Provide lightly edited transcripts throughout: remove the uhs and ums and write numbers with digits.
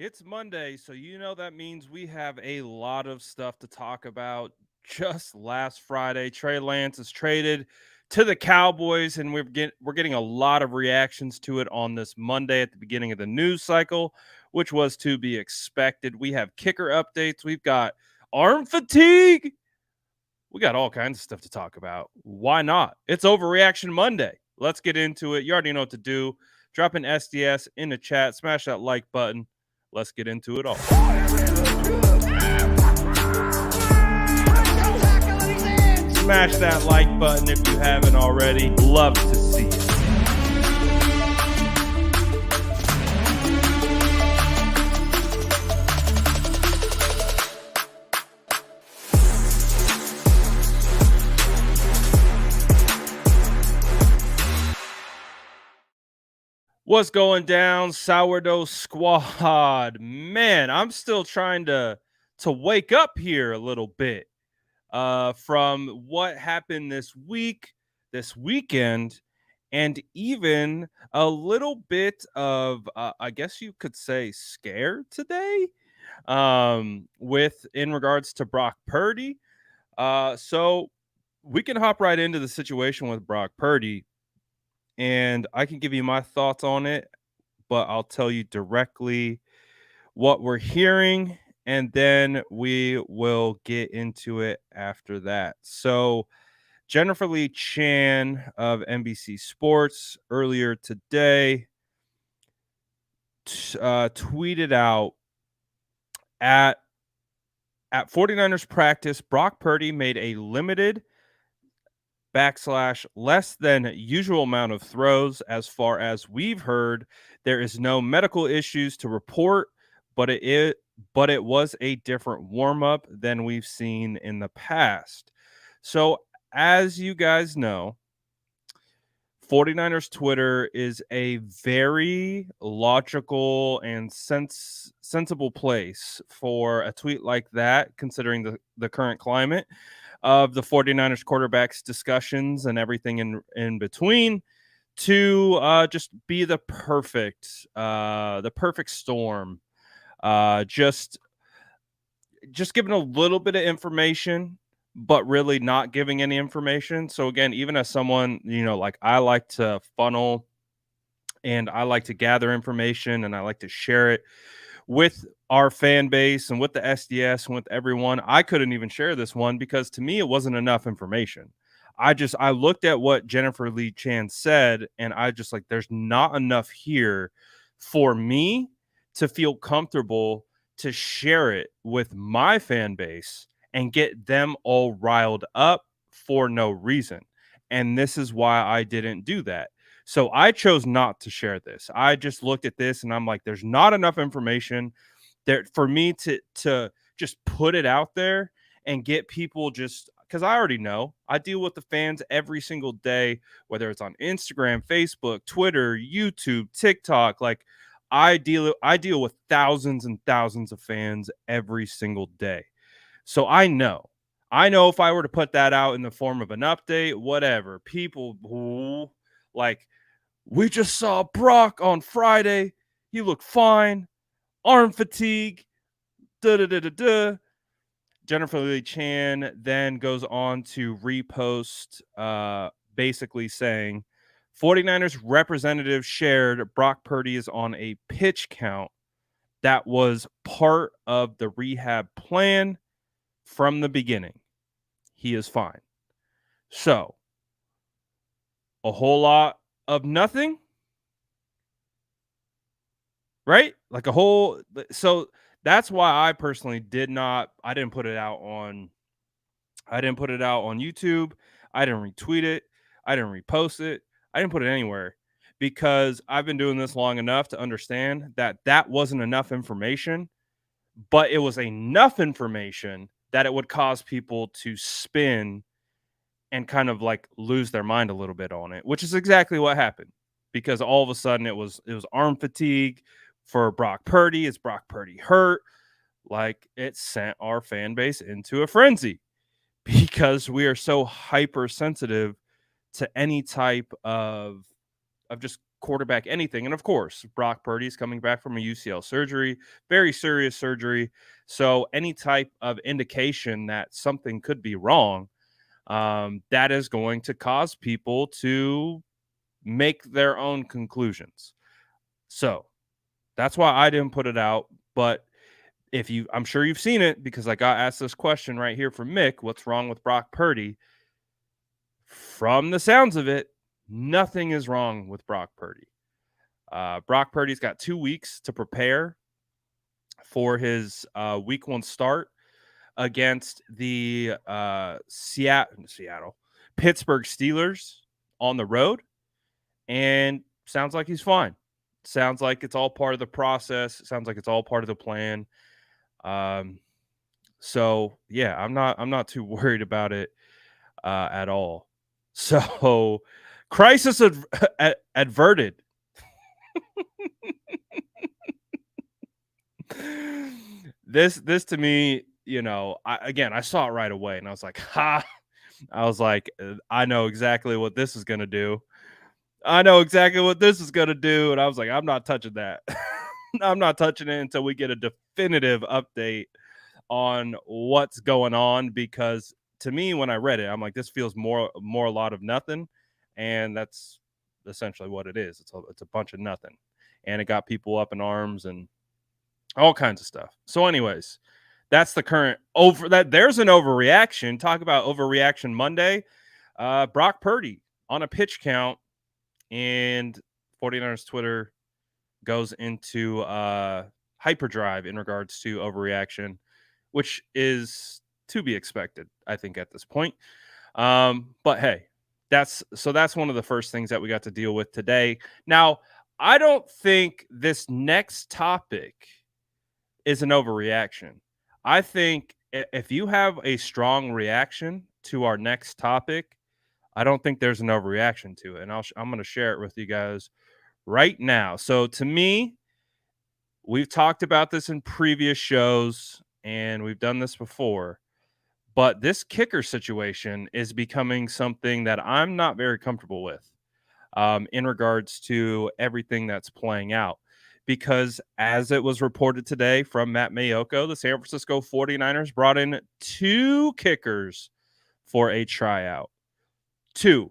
It's Monday, so that means we have a lot of stuff to talk about. Just last Friday, Trey Lance is traded to the Cowboys, and we're getting a lot of reactions to it on this Monday at the beginning of the news cycle, which was to be expected. We have kicker updates. We've got arm fatigue. We got all kinds of stuff to talk about. Why not? It's Overreaction Monday. Let's get into it. You already know what to do. Drop an SDS in the chat. Smash that like button. Let's get into it all. Smash that like button if you haven't already. Love to see it. What's going down, Sourdough Squad? Man, I'm still trying to wake up here a little bit from what happened this weekend, and even a little bit of, I guess you could say, scared today with in regards to Brock Purdy. So we can hop right into the situation with Brock Purdy, and I can give you my thoughts on it, but I'll tell you directly what we're hearing, and then we will get into it after that. So, Jennifer Lee Chan of NBC Sports earlier today tweeted out at 49ers practice, Brock Purdy made a limited / less than usual amount of throws. As far as we've heard, there is no medical issues to report, but it was a different warm-up than we've seen in the past. So, as you guys know, 49ers Twitter is a very logical and sensible place for a tweet like that, considering the current climate of the 49ers quarterbacks discussions and everything in between, to just be the perfect storm. Just giving a little bit of information, but really not giving any information. So again, even as someone, like, I like to funnel and I like to gather information and I like to share it with our fan base and with the SDS and with everyone. I couldn't even share this one because to me it wasn't enough information. I looked at what Jennifer Lee Chan said, and I just, like, there's not enough here for me to feel comfortable to share it with my fan base and get them all riled up for no reason. And this is why I didn't do that. So I chose not to share this. I just looked at this and I'm like, there's not enough information there for me to just put it out there and get people, just because I already know I deal with the fans every single day, whether it's on Instagram, Facebook, Twitter, YouTube, TikTok. Like, I deal with thousands and thousands of fans every single day. So I know if I were to put that out in the form of an update, whatever, people like, we just saw Brock on Friday. He looked fine. Arm fatigue. Jennifer Lee Chan then goes on to repost, basically saying 49ers representative shared Brock Purdy is on a pitch count that was part of the rehab plan from the beginning. He is fine. So, a whole lot of nothing, right? Like a whole. So that's why I personally didn't put it out on YouTube. I didn't retweet it. I didn't repost it. I didn't put it anywhere, because I've been doing this long enough to understand that that wasn't enough information, but it was enough information that it would cause people to spin and kind of, like, lose their mind a little bit on it, which is exactly what happened, because all of a sudden it was arm fatigue for Brock Purdy. Is Brock Purdy hurt? Like, it sent our fan base into a frenzy because we are so hypersensitive to any type of just quarterback anything. And of course, Brock Purdy's coming back from a UCL surgery, very serious surgery. So any type of indication that something could be wrong, that is going to cause people to make their own conclusions. So that's why I didn't put it out. But I'm sure you've seen it because I got asked this question right here from Mick, what's wrong with Brock Purdy? From the sounds of it, nothing is wrong with Brock Purdy. Brock Purdy's got 2 weeks to prepare for his week 1 start against the Pittsburgh Steelers on the road, and sounds like he's fine. Sounds like it's all part of the process. Sounds like it's all part of the plan. So yeah, I'm not too worried about it at all. So crisis averted. This to me, I saw it right away and I was like, ha. I was like, I know exactly what this is going to do. And I was like, I'm not touching that. I'm not touching it until we get a definitive update on what's going on, because to me, when I read it, I'm like, this feels more a lot of nothing. And that's essentially what it is. It's a bunch of nothing. And it got people up in arms and all kinds of stuff. So anyways, that's the current there's an overreaction. Talk about overreaction Monday. Brock Purdy on a pitch count, and 49ers Twitter goes into hyperdrive in regards to overreaction, which is to be expected, I think, at this point. But hey, that's one of the first things that we got to deal with today. Now, I don't think this next topic is an overreaction. I think if you have a strong reaction to our next topic, I don't think there's an overreaction to it. And I'm going to share it with you guys right now. So to me, we've talked about this in previous shows and we've done this before, but this kicker situation is becoming something that I'm not very comfortable with in regards to everything that's playing out. Because as it was reported today from Matt Mayoko, the San Francisco 49ers brought in 2 kickers for a tryout. Two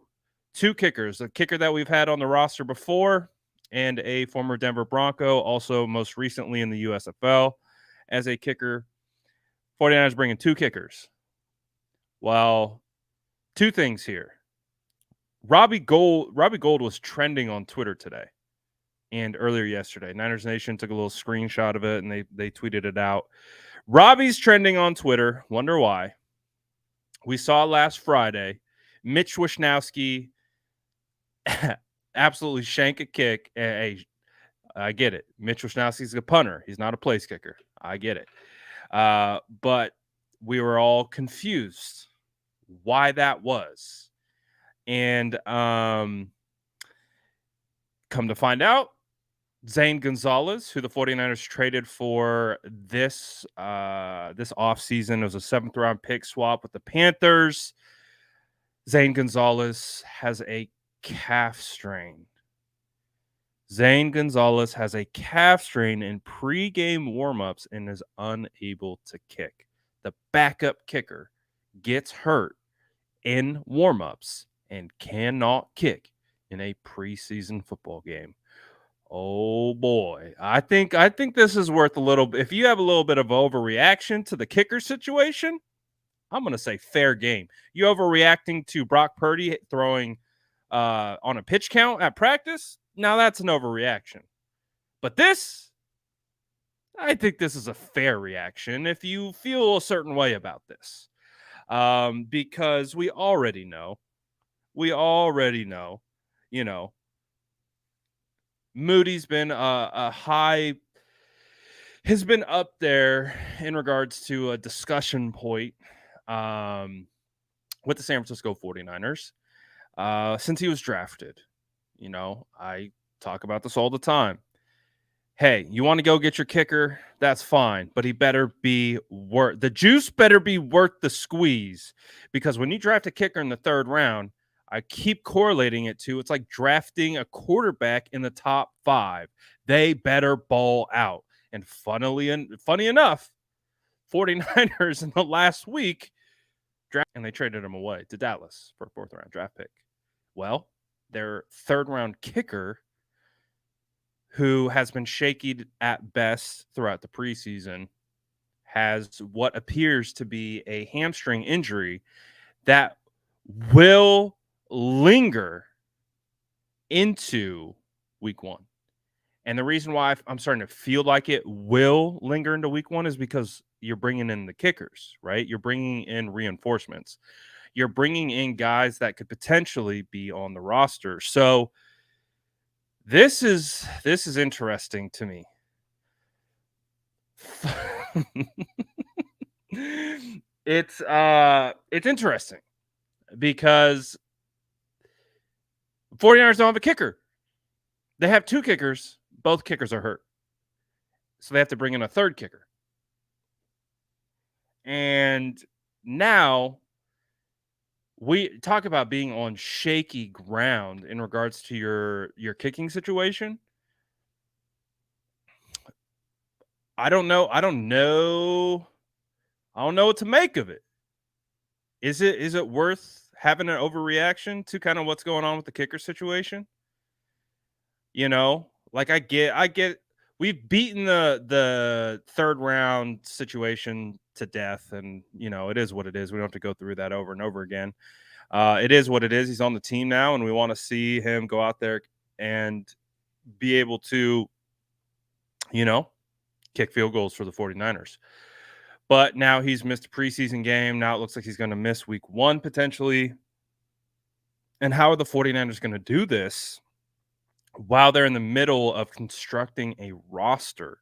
kickers, a kicker that we've had on the roster before and a former Denver Bronco, also most recently in the USFL as a kicker. 49ers bringing 2 kickers. Well, 2 things here. Robbie Gould was trending on Twitter today and earlier yesterday. Niners Nation took a little screenshot of it and they tweeted it out. Robbie's trending on Twitter. Wonder why. We saw last Friday Mitch Wishnowsky absolutely shank a kick. Hey, I get it. Mitch Wishnowsky's a punter. He's not a place kicker. I get it. But we were all confused why that was. And come to find out, Zane Gonzalez, who the 49ers traded for this offseason, it was a 7th-round pick swap with the Panthers. Zane Gonzalez has a calf strain. Zane Gonzalez has a calf strain in pregame warmups and is unable to kick. The backup kicker gets hurt in warmups and cannot kick in a preseason football game. Oh boy. I think this is worth a little bit. If you have a little bit of overreaction to the kicker situation, I'm going to say fair game. You overreacting to Brock Purdy throwing on a pitch count at practice? Now that's an overreaction. But I think this is a fair reaction if you feel a certain way about this. Because we already know, Moody's been has been up there in regards to a discussion point with the San Francisco 49ers since he was drafted. I talk about this all the time. Hey, you want to go get your kicker? That's fine, but he better be the juice better be worth the squeeze, because when you draft a kicker in the 3rd round, I keep correlating it to it's like drafting a quarterback in the top 5. They better ball out. And funny enough, 49ers in the last week and they traded him away to Dallas for a 4th round draft pick. Well, their 3rd round kicker, who has been shaky at best throughout the preseason, has what appears to be a hamstring injury that will linger into week 1. And the reason why I'm starting to feel like it will linger into week 1 is because you're bringing in the kickers, right? You're bringing in reinforcements. You're bringing in guys that could potentially be on the roster. So this is interesting to me. It's interesting because 49ers don't have a kicker. They have 2 kickers. Both kickers are hurt. So they have to bring in a 3rd kicker. And now we talk about being on shaky ground in regards to your kicking situation. I don't know what to make of it. Is it worth having an overreaction to kind of what's going on with the kicker situation? Like I get we've beaten the 3rd round situation to death, and it is what it is. We don't have to go through that over and over again. It is what it is. He's on the team now, and we want to see him go out there and be able to, kick field goals for the 49ers. But now he's missed a preseason game. Now it looks like he's going to miss week 1 potentially. And how are the 49ers going to do this while they're in the middle of constructing a roster?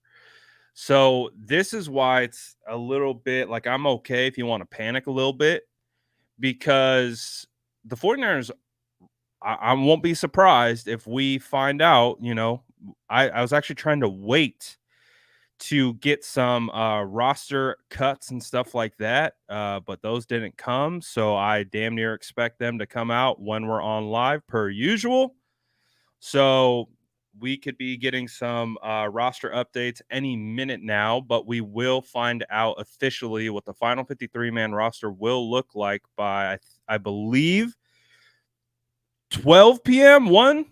So this is why it's a little bit like I'm okay if you want to panic a little bit, because the 49ers, I won't be surprised if we find out, I was actually trying to wait to get some roster cuts and stuff like that, but those didn't come. So I damn near expect them to come out when we're on live per usual. So we could be getting some roster updates any minute now, but we will find out officially what the final 53-man roster will look like by, I believe, 12 p.m.,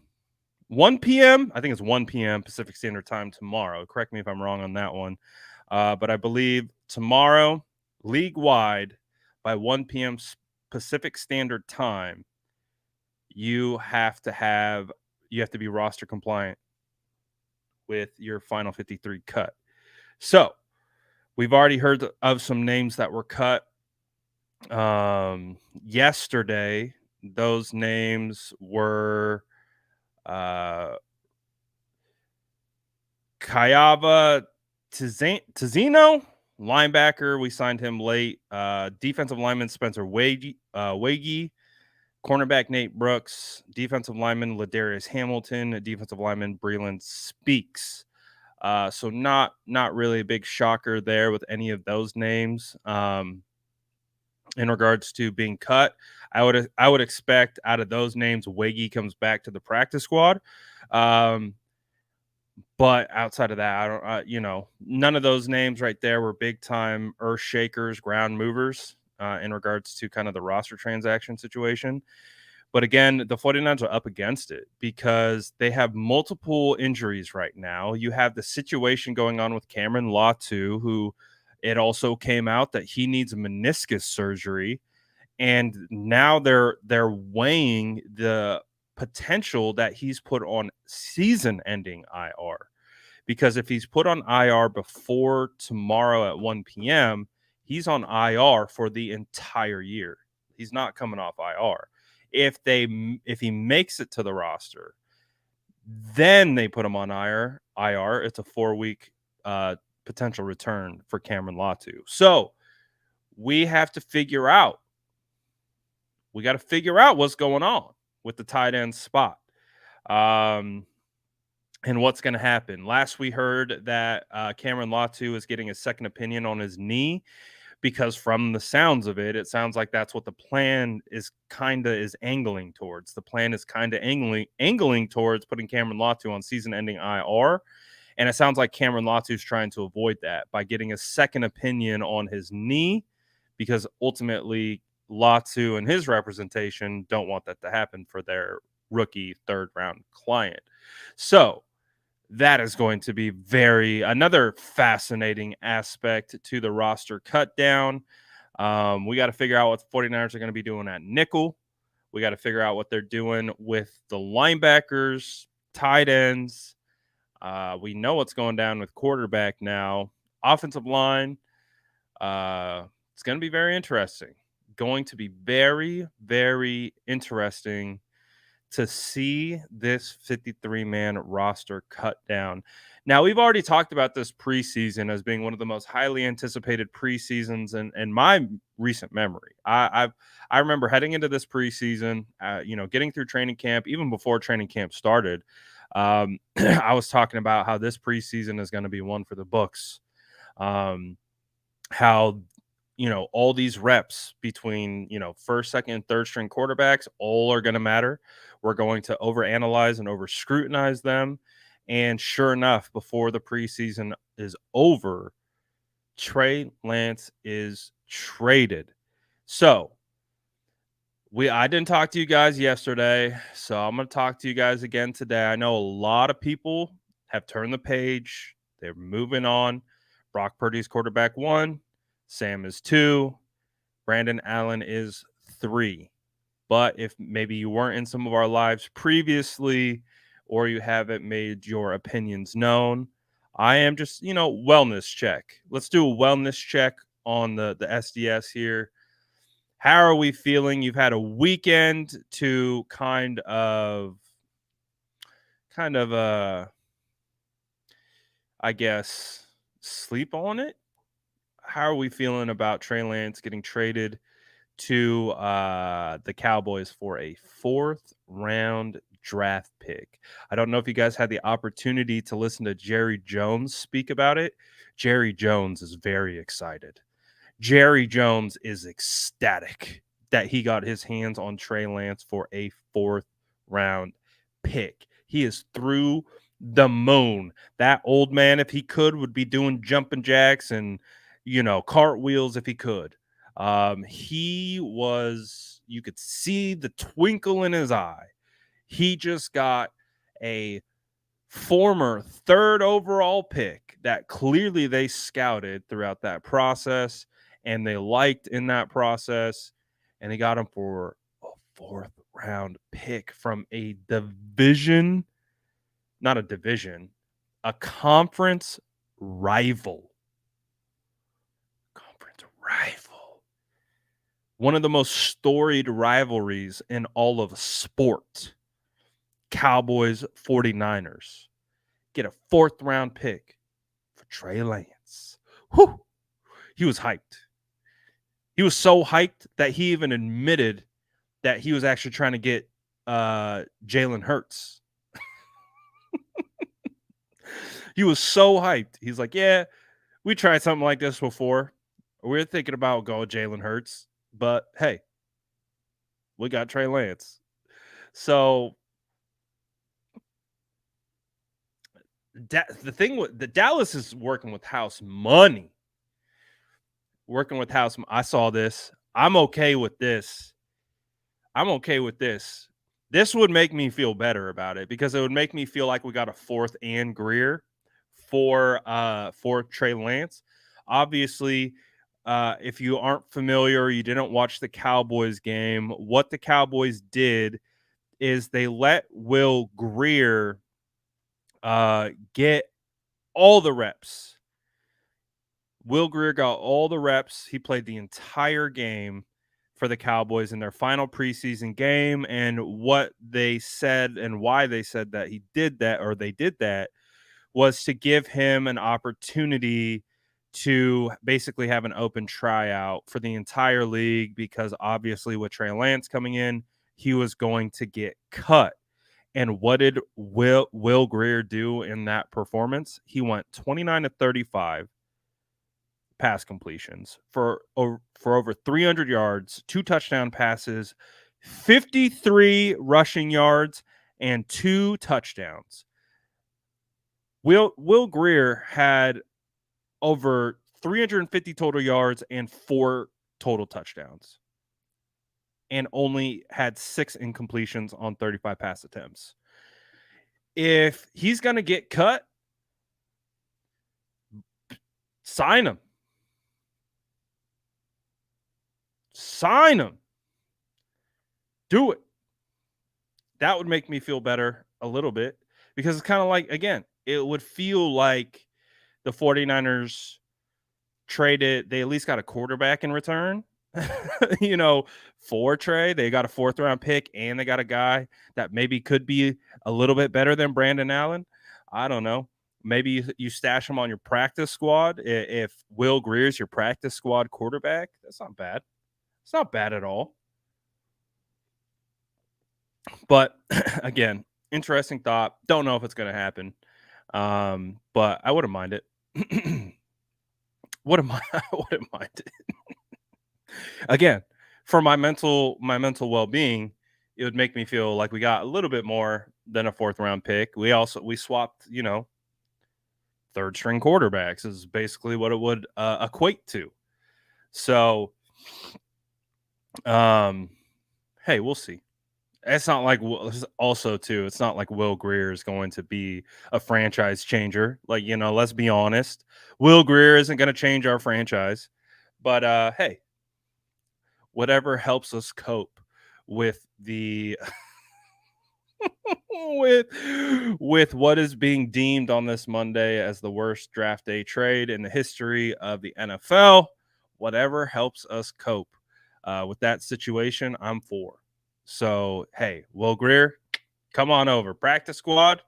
1 p.m. I think it's 1 p.m. Pacific Standard Time tomorrow. Correct me if I'm wrong on that one. But I believe tomorrow, league-wide, by 1 p.m. Pacific Standard Time, you have to be roster compliant with your final 53 cut. So we've already heard of some names that were cut yesterday. Those names were Kayava Tizino, linebacker. We signed him late. Defensive lineman Spencer Wagee, cornerback Nate Brooks, defensive lineman Ladarius Hamilton, defensive lineman Breland Speaks. So not really a big shocker there with any of those names. In regards to being cut, I would expect out of those names, Wagee comes back to the practice squad. But outside of that, I don't, none of those names right there were big time earth shakers, ground movers in regards to kind of the roster transaction situation. But again, the 49ers are up against it because they have multiple injuries right now. You have the situation going on with Cameron Latu, who it also came out that he needs a meniscus surgery. And now they're weighing the potential that he's put on season-ending IR. Because if he's put on IR before tomorrow at 1 p.m., he's on IR for the entire year. He's not coming off IR. If he makes it to the roster, then they put him on IR. It's a 4-week potential return for Cameron Latu. So we have to figure out. We got to figure out what's going on with the tight end spot. And what's going to happen. Last we heard that Cameron Latu is getting a second opinion on his knee because from the sounds of it, it sounds like that's what the plan is angling towards. The plan is kind of angling towards putting Cameron Latu on season-ending IR, and it sounds like Cameron Latu's trying to avoid that by getting a second opinion on his knee, because ultimately Latu and his representation don't want that to happen for their rookie third-round client. So that is going to be another fascinating aspect to the roster cut down. We got to figure out what the 49ers are going to be doing at nickel. We got to figure out what they're doing with the linebackers, tight ends. We know what's going down with quarterback now. Offensive line, it's going to be very interesting. Going to be very, very interesting to see this 53-man roster cut down. Now, we've already talked about this preseason as being one of the most highly anticipated preseasons in my recent memory. I remember heading into this preseason, getting through training camp, even before training camp started. I was talking about how this preseason is going to be one for the books. How all these reps between, first, second, and third string quarterbacks, all are going to matter. We're going to overanalyze and over scrutinize them. And sure enough, before the preseason is over, Trey Lance is traded. So I didn't talk to you guys yesterday, so I'm going to talk to you guys again today. I know a lot of people have turned the page. They're moving on. Brock Purdy's quarterback 1. Sam is 2. Brandon Allen is 3. But if maybe you weren't in some of our lives previously, or you haven't made your opinions known, I am just, wellness check. Let's do a wellness check on the SDS here. How are we feeling? You've had a weekend to kind of I guess, sleep on it. How are we feeling about Trey Lance getting traded to the Cowboys for a 4th-round draft pick? I don't know if you guys had the opportunity to listen to Jerry Jones speak about it. Jerry Jones is very excited. Jerry Jones is ecstatic that he got his hands on Trey Lance for a 4th-round pick. He is through the moon. That old man, if he could, would be doing jumping jacks and cartwheels if he could. You could see the twinkle in his eye. He just got a former 3rd overall pick that clearly they scouted throughout that process and they liked in that process, and he got him for a 4th-round pick from a conference rival. One of the most storied rivalries in all of sport. Cowboys 49ers get a 4th-round pick for Trey Lance. Whew. He was hyped. He was so hyped that he even admitted that he was actually trying to get Jalen Hurts. He was so hyped. He's like, yeah, we tried something like this before. We're thinking about going Jalen Hurts, but hey, we got Trey Lance. So the thing with the Dallas is working with house money. I saw this. I'm okay with this. This would make me feel better about it because it would make me feel like we got a 4th and Greer for Trey Lance. Obviously, if you aren't familiar, you didn't watch the Cowboys game, what the Cowboys did is they let Will Greer get all the reps. Will Greer got all the reps. He played the entire game for the Cowboys in their final preseason game. And what they said and why they said that they did that was to give him an opportunity to basically have an open tryout for the entire league, because obviously with Trey Lance coming in, he was going to get cut. And what did Will Greer do in that performance? He went 29 to 35, pass completions for over 300 yards, 2 touchdown passes, 53 rushing yards, and 2 touchdowns. Will Grier had over 350 total yards and 4 total touchdowns, and only had 6 incompletions on 35 pass attempts. If he's going to get cut, sign him. Sign him. Do it. That would make me feel better a little bit, because it's kind of like, again, it would feel like the 49ers traded, they at least got a quarterback in return, for Trey. They got a 4th round pick, and they got a guy that maybe could be a little bit better than Brandon Allen. I don't know. Maybe you stash him on your practice squad. If Will Grier's your practice squad quarterback, that's not bad. It's not bad at all. But again, interesting thought. Don't know if it's going to happen. But I wouldn't mind it. Wouldn't mind it. Again, for my mental well-being, it would make me feel like we got a little bit more than a 4th round pick. We swapped, 3rd string quarterbacks is basically what it would equate to. So, hey, we'll see. It's not like, also too, it's not like Will Grier is going to be a franchise changer. Like, let's be honest. Will Grier isn't going to change our franchise. But hey, whatever helps us cope with the with what is being deemed on this Monday as the worst draft day trade in the history of the NFL, whatever helps us cope with that situation, I'm for. So, hey, Will Grier, come on over. Practice squad,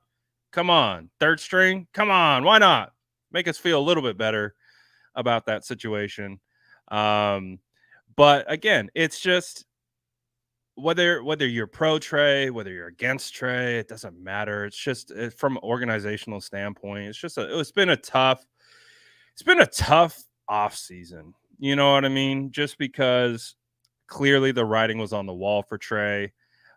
come on. 3rd string, come on. Why not? Make us feel a little bit better about that situation. But again, it's just whether you're pro Trey, whether you're against Trey, it doesn't matter. It's just from an organizational standpoint, it's been a tough off season. You know what I mean? Just because clearly the writing was on the wall for Trey.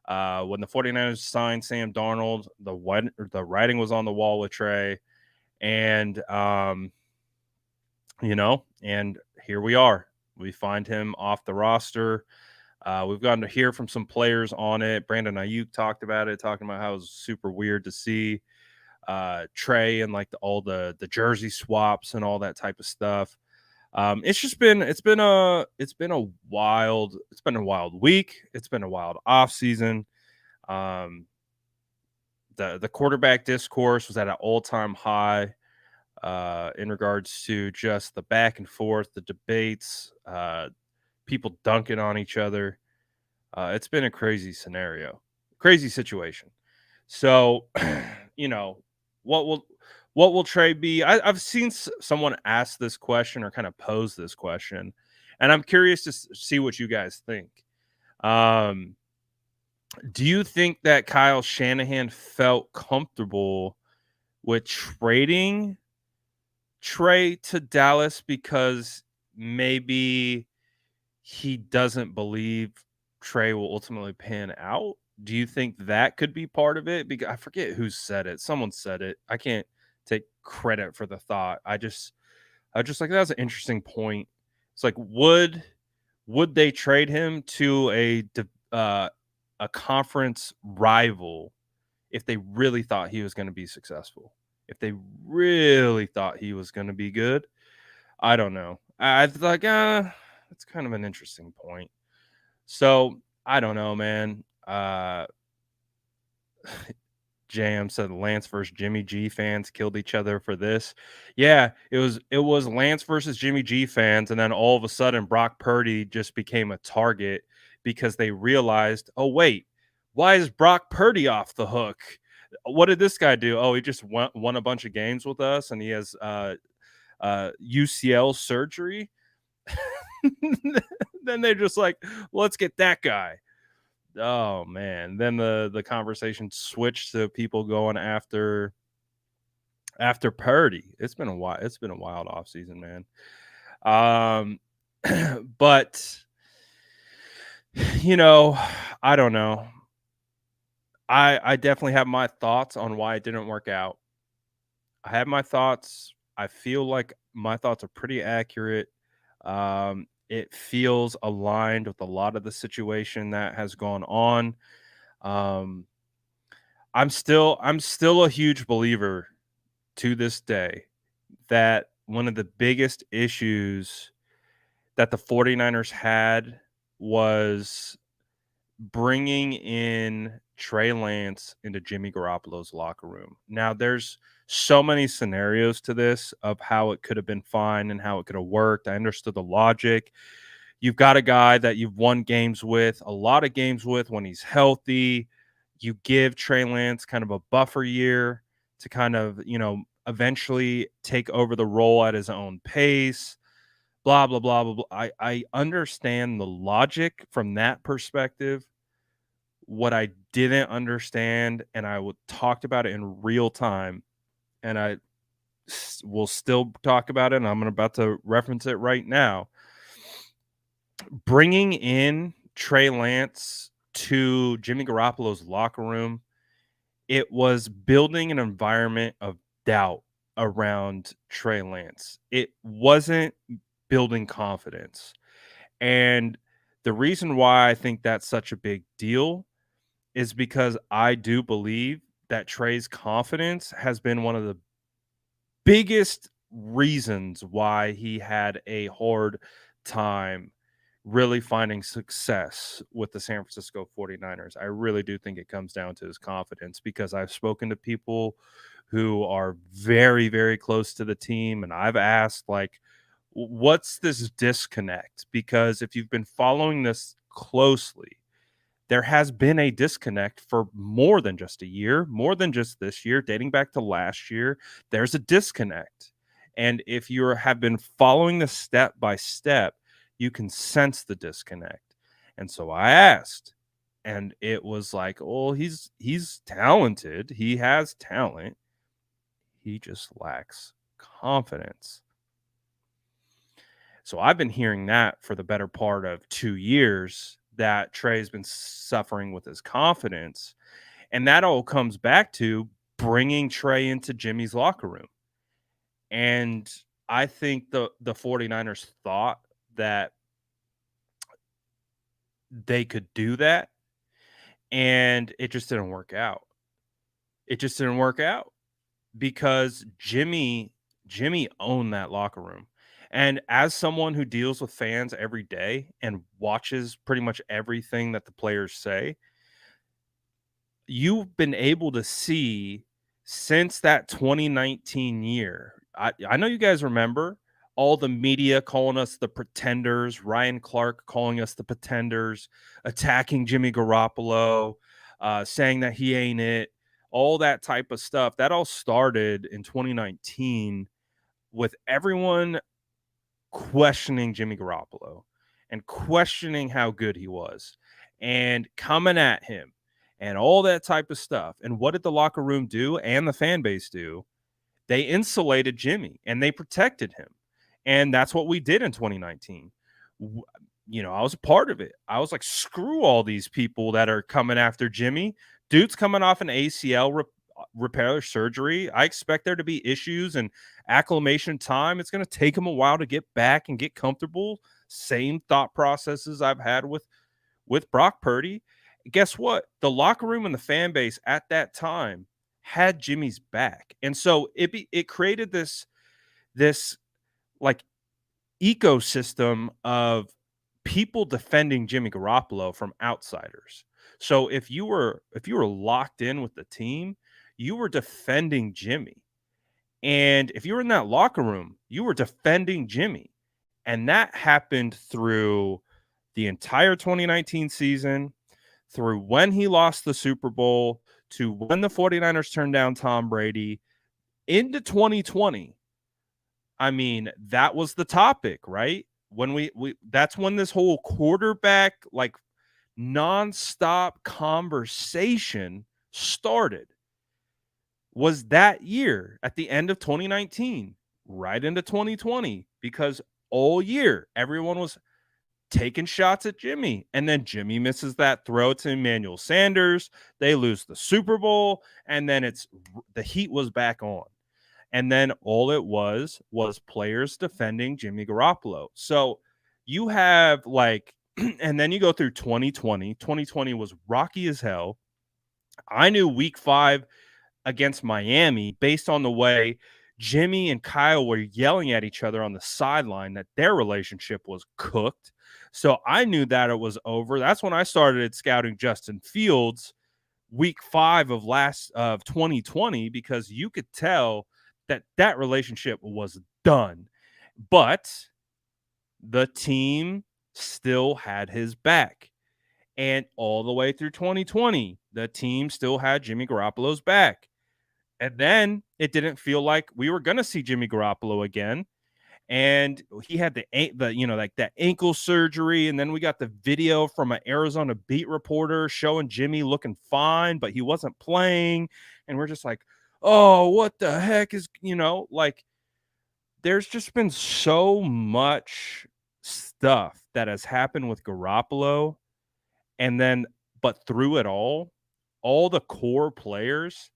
When the 49ers signed Sam Darnold, the writing was on the wall with Trey. And, and here we are. We find him off the roster. We've gotten to hear from some players on it. Brandon Ayuk talked about it, talking about how it was super weird to see Trey and like all the jersey swaps and all that type of stuff. It's been a wild week. It's been a wild off season. The quarterback discourse was at an all-time high in regards to just the back and forth, the debates, people dunking on each other. It's been a crazy situation. So, what will Trey be? I've seen someone ask this question or kind of pose this question, and I'm curious to see what you guys think. Do you think that Kyle Shanahan felt comfortable with trading Trey to Dallas because maybe he doesn't believe Trey will ultimately pan out? Do you think that could be part of it? Because I forget who said it. Someone said it. I can't take credit for the thought. I just like, that's an interesting point. It's like, would they trade him to a conference rival if they really thought he was going to be successful? If they really thought he was going to be good? I don't know. I like, that's kind of an interesting point. So I don't know, man. Jam said Lance versus Jimmy G fans killed each other for this. Yeah, it was Lance versus Jimmy G fans, and then all of a sudden Brock Purdy just became a target because they realized, oh wait, why is Brock Purdy off the hook? What did this guy do? Oh, he just won a bunch of games with us, and he has UCL surgery. Then they're just like, let's get that guy. Oh man. Then the conversation switched to people going after Purdy. It's been a wild offseason, man. But you know, I don't know. I definitely have my thoughts on why it didn't work out. I have my thoughts. I feel like my thoughts are pretty accurate. It feels aligned with a lot of the situation that has gone on. Um, I'm still a huge believer to this day that one of the biggest issues that the 49ers had was bringing in Trey Lance into Jimmy Garoppolo's locker room. Now, there's so many scenarios to this of how it could have been fine and how it could have worked. I understood the logic. You've got a guy that you've won games with, a lot of games with when he's healthy. You give Trey Lance kind of a buffer year to kind of, eventually take over the role at his own pace. Blah blah blah blah blah. I understand the logic from that perspective. What I didn't understand, and talked about it in real time, and I will still talk about it, and I'm about to reference it right now. Bringing in Trey Lance to Jimmy Garoppolo's locker room, it was building an environment of doubt around Trey Lance. It wasn't building confidence. And the reason why I think that's such a big deal is because I do believe that Trey's confidence has been one of the biggest reasons why he had a hard time really finding success with the San Francisco 49ers. I really do think it comes down to his confidence because I've spoken to people who are very, very close to the team, and I've asked, like, what's this disconnect? Because if you've been following this closely, there has been a disconnect for more than just a year, more than just this year, dating back to last year. There's a disconnect. And if you have been following this step by step, you can sense the disconnect. And so I asked, and it was like, oh, he's talented. He has talent. He just lacks confidence. So I've been hearing that for the better part of 2 years, that Trey's been suffering with his confidence. And that all comes back to bringing Trey into Jimmy's locker room. And I think the 49ers thought that they could do that, and it just didn't work out. It just didn't work out because Jimmy owned that locker room. And as someone who deals with fans every day and watches pretty much everything that the players say, you've been able to see since that 2019 year. I know you guys remember all the media calling us the pretenders, Ryan Clark calling us the pretenders, attacking Jimmy Garoppolo, saying that he ain't it, all that type of stuff. That all started in 2019 with everyone questioning Jimmy Garoppolo and questioning how good he was and coming at him and all that type of stuff. And what did the locker room do and the fan base do? They insulated Jimmy and they protected him. And that's what we did in 2019. I was a part of it. I was like, screw all these people that are coming after Jimmy. Dude's coming off an ACL repair surgery. I expect there to be issues and acclimation time. It's going to take him a while to get back and get comfortable. Same thought processes I've had with Brock Purdy. Guess what? The locker room and the fan base at that time had Jimmy's back. And so it created this like ecosystem of people defending Jimmy Garoppolo from outsiders. So if you were locked in with the team, you were defending Jimmy. And if you were in that locker room, you were defending Jimmy. And that happened through the entire 2019 season, through when he lost the Super Bowl, to when the 49ers turned down Tom Brady, into 2020. I mean, that was the topic, right? When we that's when this whole quarterback like nonstop conversation started. Was that year at the end of 2019, right into 2020, because all year. Everyone was taking shots at Jimmy. And then Jimmy misses that throw to Emmanuel Sanders. They lose the Super Bowl. And then the heat was back on. And then all it was players defending Jimmy Garoppolo. So you have and then you go through 2020. 2020 was rocky as hell. I knew week 5 against Miami, based on the way Jimmy and Kyle were yelling at each other on the sideline, that their relationship was cooked. So I knew that it was over. That's when I started scouting Justin Fields week 5 of 2020, because you could tell that relationship was done. But the team still had his back. And all the way through 2020, the team still had Jimmy Garoppolo's back. And then it didn't feel like we were going to see Jimmy Garoppolo again. And he had the that ankle surgery. And then we got the video from an Arizona beat reporter showing Jimmy looking fine, but he wasn't playing. And we're just like, oh, what the heck is, there's just been so much stuff that has happened with Garoppolo. And then, but through it all the core players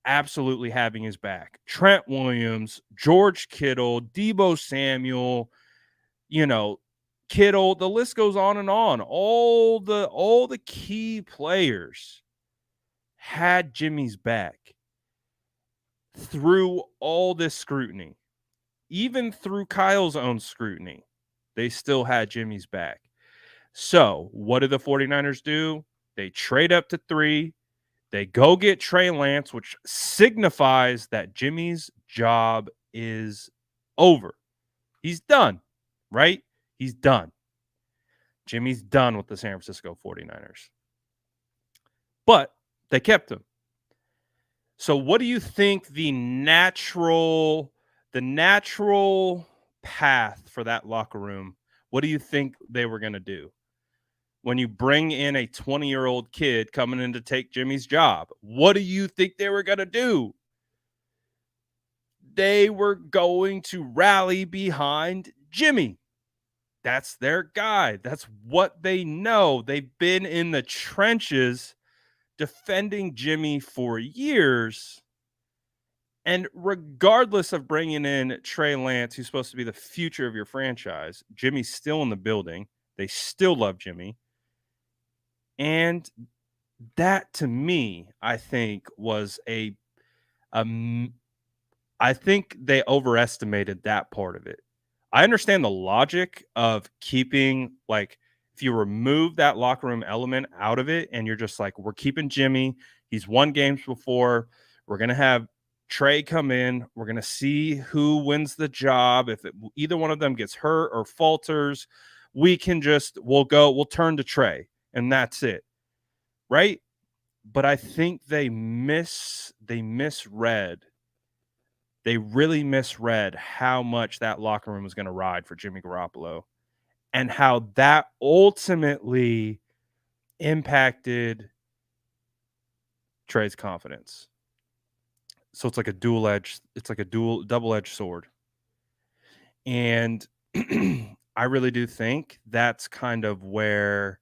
absolutely having his back. Trent Williams, George Kittle, Deebo Samuel, Kittle, the list goes on and on. All the key players had Jimmy's back through all this scrutiny. Even through Kyle's own scrutiny, they still had Jimmy's back. So what do the 49ers do? They trade up to 3. They go get Trey Lance, which signifies that Jimmy's job is over. He's done, right? He's done. Jimmy's done with the San Francisco 49ers. But they kept him. So what do you think the natural path for that locker room, what do you think they were going to do? When you bring in a 20-year-old kid coming in to take Jimmy's job, what do you think they were going to do? They were going to rally behind Jimmy. That's their guy. That's what they know. They've been in the trenches defending Jimmy for years. And regardless of bringing in Trey Lance, who's supposed to be the future of your franchise, Jimmy's still in the building. They still love Jimmy. And that, to me, I think was I think they overestimated that part of it. I understand the logic of keeping, if you remove that locker room element out of it and you're just like, we're keeping Jimmy. He's won games before. We're going to have Trey come in. We're going to see who wins the job. If either one of them gets hurt or falters, we'll turn to Trey, and that's it. Right? But I think they misread. They really misread how much that locker room was going to ride for Jimmy Garoppolo, and how that ultimately impacted Trey's confidence. So it's like a double-edged sword. And I really do think that's kind of where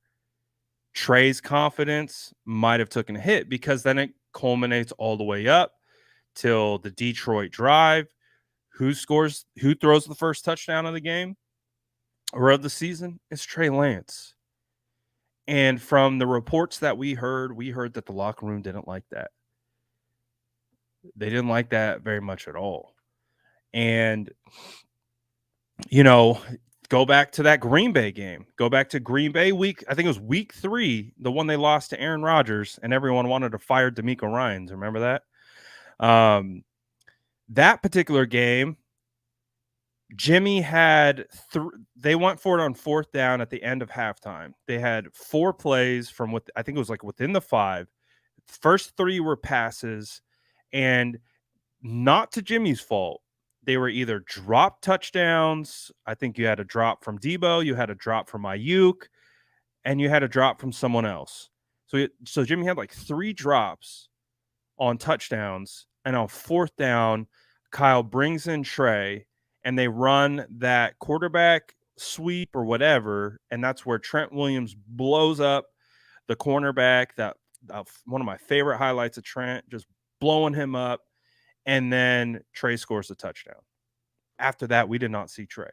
Trey's confidence might have taken a hit, because then it culminates all the way up till the Detroit drive. Who throws the first touchdown of the game or of the season? It's Trey Lance. And from the reports that we heard that the locker room didn't like that. They didn't like that very much at all. And, go back to that Green Bay game. Go back to Green Bay I think it was week 3, the one they lost to Aaron Rodgers, and everyone wanted to fire D'Amico Ryans. Remember that? That particular game, Jimmy had they went for it on 4th down at the end of halftime. They had 4 plays from I think it was within the 5. First 3 were passes, and not to Jimmy's fault. They were either drop touchdowns. I think you had a drop from Deebo, you had a drop from Ayuk, and you had a drop from someone else. So Jimmy had 3 drops on touchdowns, and on 4th down, Kyle brings in Trey, and they run that quarterback sweep or whatever, and that's where Trent Williams blows up the cornerback. That one of my favorite highlights of Trent, just blowing him up, and then Trey scores a touchdown. After that, we did not see Trey.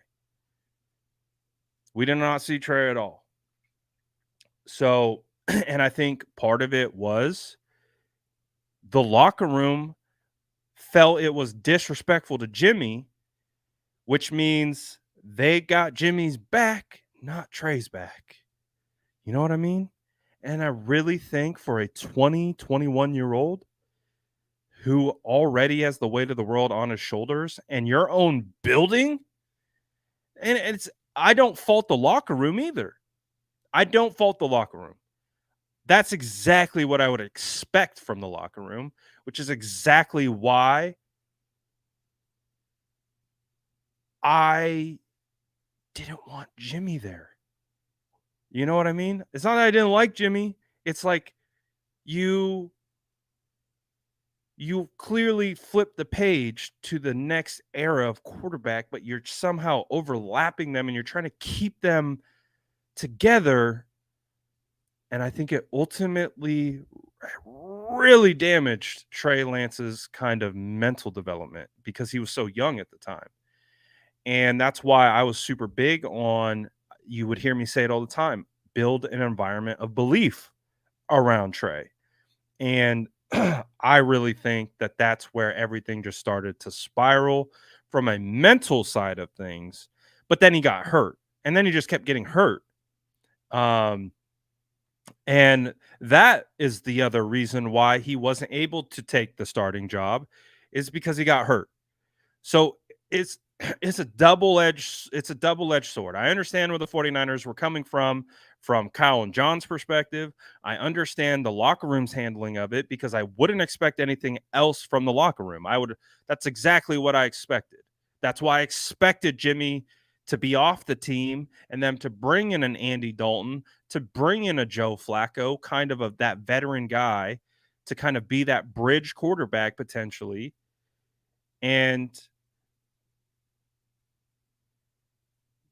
We did not see Trey at all. So, and I think part of it was the locker room felt it was disrespectful to Jimmy, which means they got Jimmy's back, not Trey's back. You know what I mean? And I really think for a 20, 21-year-old who already has the weight of the world on his shoulders and your own building, and I don't fault the locker room either. I don't fault the locker room. That's exactly what I would expect from the locker room, which is exactly why I didn't want Jimmy there. You know what I mean? It's not that I didn't like Jimmy. It's like you clearly flip the page to the next era of quarterback, but you're somehow overlapping them and you're trying to keep them together. And I think it ultimately really damaged Trey Lance's kind of mental development because he was so young at the time. And that's why I was super big on, you would hear me say it all the time, build an environment of belief around Trey. And I really think that that's where everything just started to spiral from a mental side of things. But then he got hurt, and then he just kept getting hurt. And that is the other reason why he wasn't able to take the starting job, is because he got hurt. So it's a double-edged sword. I understand where the 49ers were coming from Kyle and John's perspective. I understand the locker room's handling of it because I wouldn't expect anything else from the locker room. That's exactly what I expected. That's why I expected Jimmy to be off the team and them to bring in an Andy Dalton, to bring in a Joe Flacco, kind of that veteran guy to kind of be that bridge quarterback potentially. And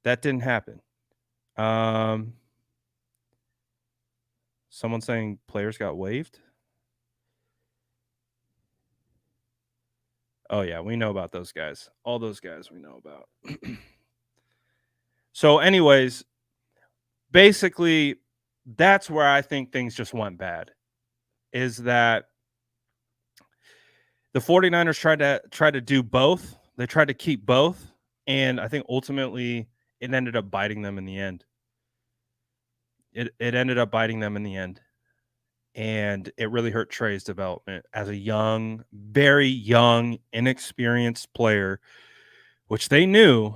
that didn't happen. Someone saying players got waived. Oh yeah, we know about those guys. All those guys we know about. So anyways, basically that's where I think things just went bad. Is that the 49ers tried to do both. They tried to keep both, and I think ultimately it ended up biting them in the end. It ended up biting them in the end. And it really hurt Trey's development as a young, very young, inexperienced player, which they knew.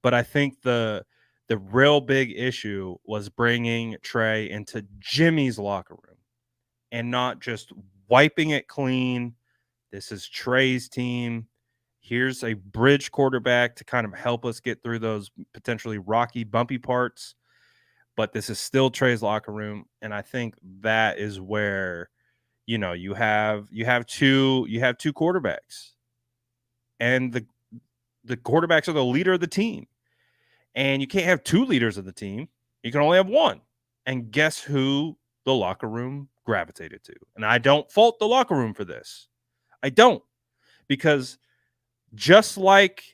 But I think the real big issue was bringing Trey into Jimmy's locker room and not just wiping it clean. This is Trey's team. Here's a bridge quarterback to kind of help us get through those potentially rocky, bumpy parts. But this is still Trey's locker room, and I think that is where, you have two quarterbacks, and the quarterbacks are the leader of the team, and you can't have two leaders of the team. You can only have one. And guess who the locker room gravitated to? And I don't fault the locker room for this. I don't, because just like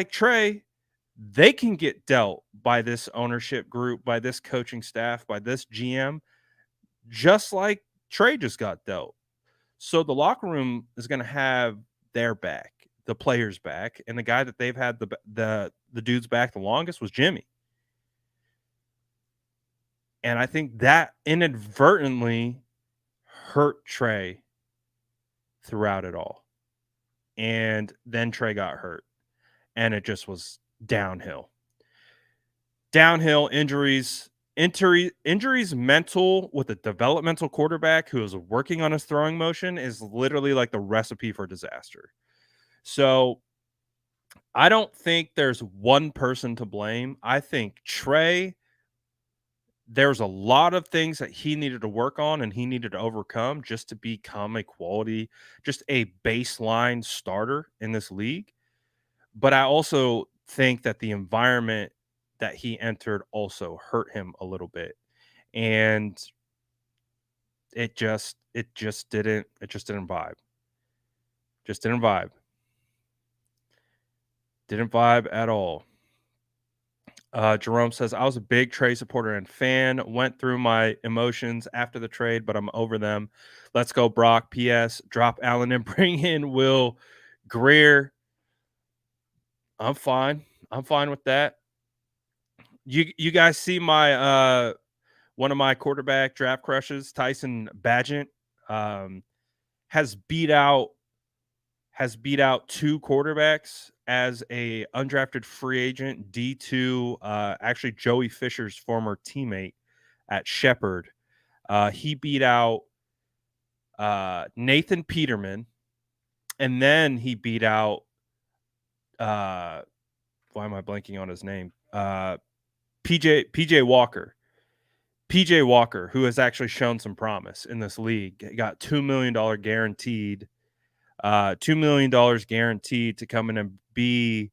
Trey, they can get dealt by this ownership group, by this coaching staff, by this GM, just like Trey just got dealt. So the locker room is going to have their back, the players' back, and the guy that they've had the dude's back the longest was Jimmy. And I think that inadvertently hurt Trey throughout it all. And then Trey got hurt, and it just was downhill. Injuries, mental with a developmental quarterback who is working on his throwing motion is literally like the recipe for disaster. So I don't think there's one person to blame. I think Trey, there's a lot of things that he needed to work on and he needed to overcome just to become a quality, just a baseline starter in this league. But I also think that the environment that he entered also hurt him a little bit. And it just didn't vibe. Just didn't vibe. Didn't vibe at all. Jerome says, I was a big Trey supporter and fan. Went through my emotions after the trade, but I'm over them. Let's go, Brock. P.S. Drop Allen and bring in Will Greer. I'm fine. I'm fine with that. You guys see my one of my quarterback draft crushes, Tyson Bagent, has beat out two quarterbacks as a undrafted free agent. D2, actually Joey Fisher's former teammate at Shepherd. He beat out Nathan Peterman, and then he beat out why am I blanking on his name? PJ Walker. PJ Walker, who has actually shown some promise in this league, got $2 million guaranteed. $2 million guaranteed to come in and be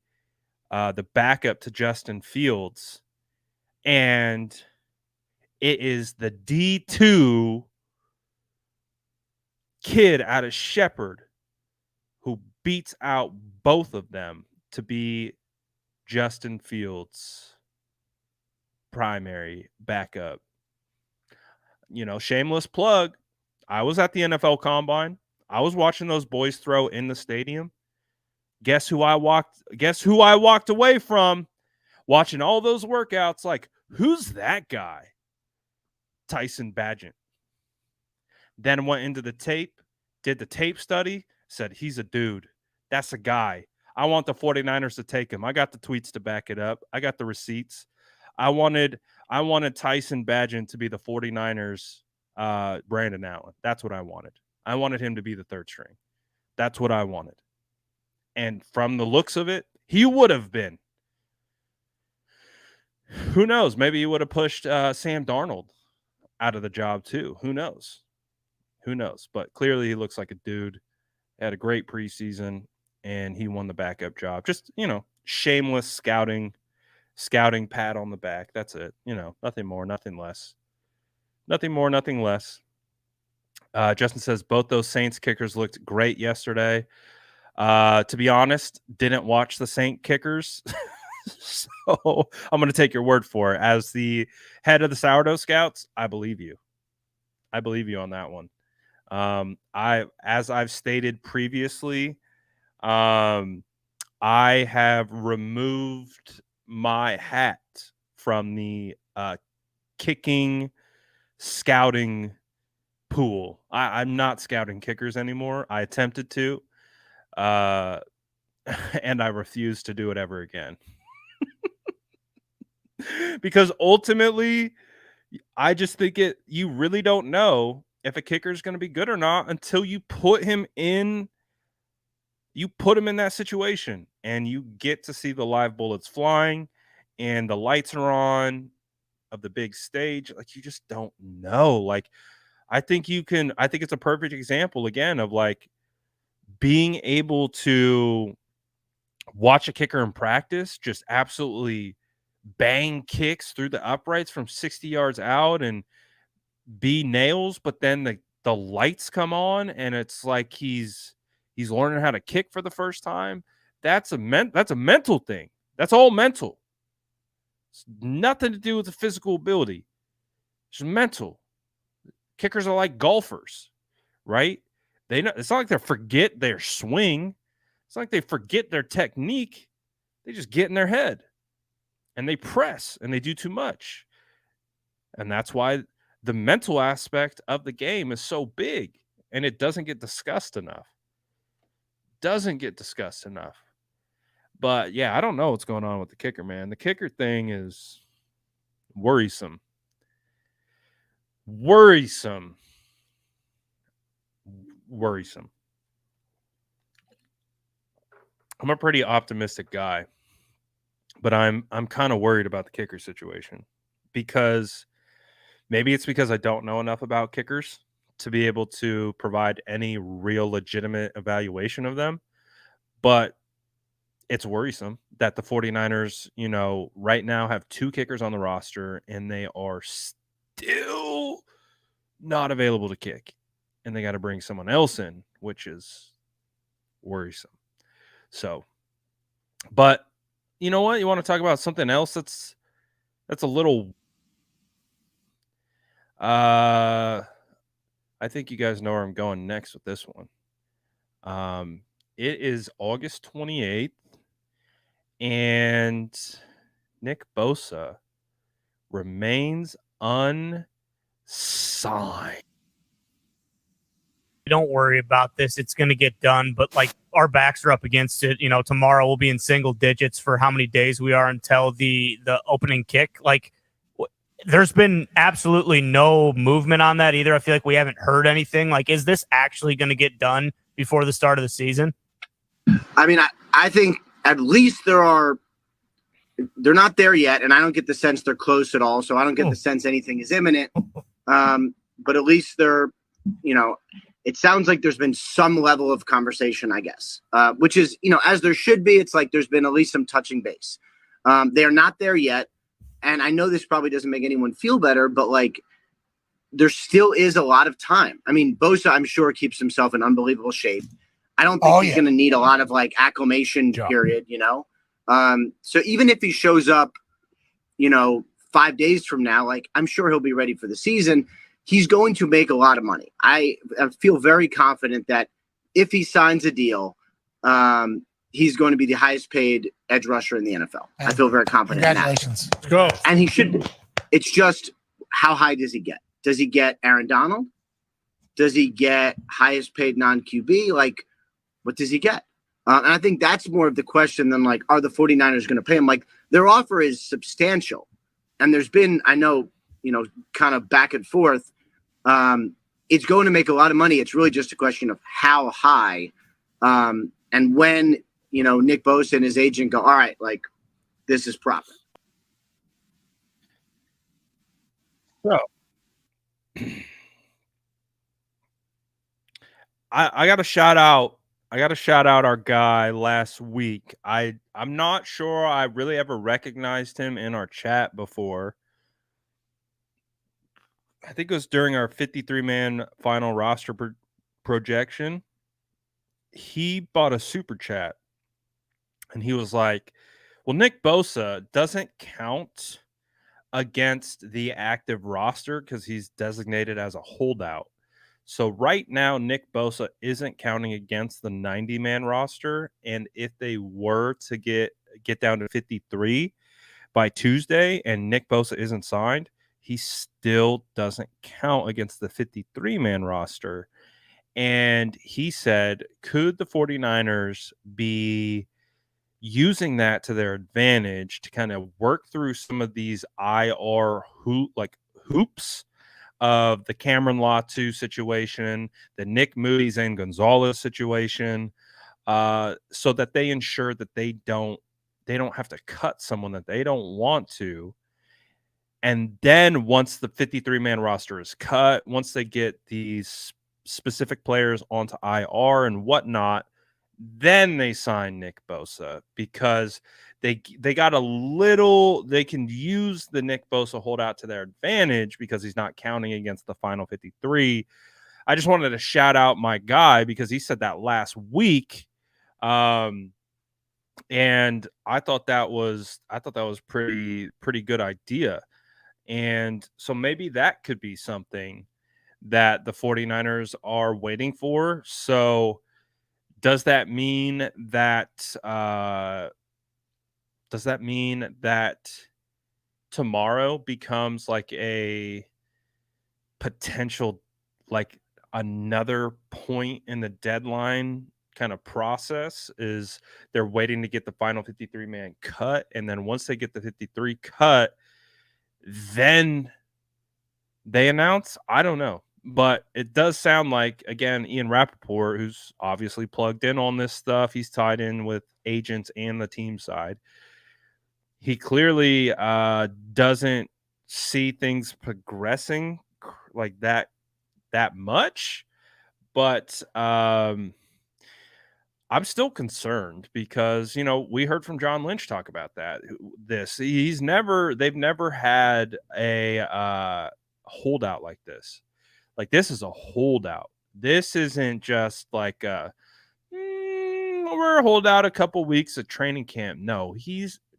the backup to Justin Fields. And it is the D2 kid out of Shepherd who beats out both of them to be Justin Fields' primary backup. Shameless plug. I was at the NFL Combine. I was watching those boys throw in the stadium. Guess who I walked away from watching all those workouts like, who's that guy? Tyson Bagent. Then went into the tape, did the tape study, said he's a dude. That's a guy. I want the 49ers to take him. I got the tweets to back it up. I got the receipts. I wanted Tyson Bagent to be the 49ers Brandon Allen. That's what I wanted. I wanted him to be the third string. That's what I wanted. And from the looks of it, he would have been. Who knows? Maybe he would have pushed Sam Darnold out of the job too. Who knows? But clearly he looks like a dude. Had a great preseason, and he won the backup job. Just, shameless scouting pat on the back. That's it. Nothing more, nothing less. Nothing more, nothing less. Justin says both those Saints kickers looked great yesterday. To be honest, didn't watch the Saint kickers. So I'm going to take your word for it. As the head of the Sourdough Scouts, I believe you. I believe you on that one. As I've stated previously, I have removed my hat from the kicking scouting pool. I'm not scouting kickers anymore. I attempted to, and I refuse to do it ever again. Because ultimately, I just think you really don't know if a kicker is going to be good or not until you put him in that situation and you get to see the live bullets flying and the lights are on of the big stage. Like, you just don't know. Like, I think it's a perfect example again of like being able to watch a kicker in practice just absolutely bang kicks through the uprights from 60 yards out and be nails, but then the lights come on and it's like he's learning how to kick for the first time. That's a mental thing. That's all mental. It's nothing to do with the physical ability. It's mental. Kickers are like golfers, right? It's not like they forget their swing. It's not like they forget their technique. They just get in their head and they press and they do too much. And that's why the mental aspect of the game is so big and it doesn't get discussed enough. But yeah, I don't know what's going on with the kicker, man. The kicker thing is worrisome. I'm a pretty optimistic guy, but I'm kind of worried about the kicker situation because maybe it's because I don't know enough about kickers to be able to provide any real legitimate evaluation of them. But it's worrisome that the 49ers, right now have 2 kickers on the roster and they are still not available to kick. And they got to bring someone else in, which is worrisome. So, but you know what? You want to talk about something else that's a little I think you guys know where I'm going next with this one. It is August 28th and Nick Bosa remains unsigned. Don't worry about this. It's going to get done. But like our backs are up against it. Tomorrow we'll be in single digits for how many days we are until the opening kick. Like there's been absolutely no movement on that either. I feel like we haven't heard anything. Like, is this actually going to get done before the start of the season? I mean, I think at least they're not there yet. And I don't get the sense they're close at all. So I don't get the sense anything is imminent. But at least they're, it sounds like there's been some level of conversation, I guess, which is, as there should be. It's like there's been at least some touching base. They're not there yet. And I know this probably doesn't make anyone feel better, but like there still is a lot of time. I mean, Bosa, I'm sure, keeps himself in unbelievable shape. I don't think he's going to need a lot of like acclimation period, So even if he shows up, 5 days from now, like I'm sure he'll be ready for the season. He's going to make a lot of money. I feel very confident that if he signs a deal, he's going to be the highest paid edge rusher in the NFL. I feel very confident in that. Congratulations. Let's go. And he should. It's just how high does he get? Does he get Aaron Donald? Does he get highest paid non-QB? Like, what does he get? And I think that's more of the question than like, are the 49ers going to pay him? Like, their offer is substantial. And there's been, I know, kind of back and forth. It's going to make a lot of money. It's really just a question of how high. And when, Nick Bosa and his agent go, all right, like, this is proper. So, I got to shout out. Our guy last week. I'm not sure I really ever recognized him in our chat before. I think it was during our 53-man final roster projection. He bought a super chat, and he was like, "Well, Nick Bosa doesn't count against the active roster because he's designated as a holdout. So right now, Nick Bosa isn't counting against the 90-man roster, and if they were to get down to 53 by Tuesday and Nick Bosa isn't signed, he still doesn't count against the 53-man roster." And he said, could the 49ers be using that to their advantage to kind of work through some of these IR hoops of the Cameron Latu situation, the Nick Moody and Gonzalez situation, so that they ensure that they don't have to cut someone that they don't want to. And then once the 53-man roster is cut, once they get these specific players onto IR and whatnot, then they sign Nick Bosa because they got a little, they can use the Nick Bosa holdout to their advantage because he's not counting against the final 53. I just wanted to shout out my guy because he said that last week. And I thought that was pretty good idea. And so maybe that could be something that the 49ers are waiting for. So does that mean that tomorrow becomes like a potential, like another point in the deadline kind of process? Is they're waiting to get the final 53-man cut, and then once they get the 53 cut, then they announce? I don't know. But it does sound like, again, Ian Rappaport, who's obviously plugged in on this stuff, he's tied in with agents and the team side. He clearly doesn't see things progressing like that much. But I'm still concerned because, we heard from John Lynch talk about they've never had a holdout like this. Like, this is a holdout. This isn't just like we're holdout a couple weeks of training camp. No,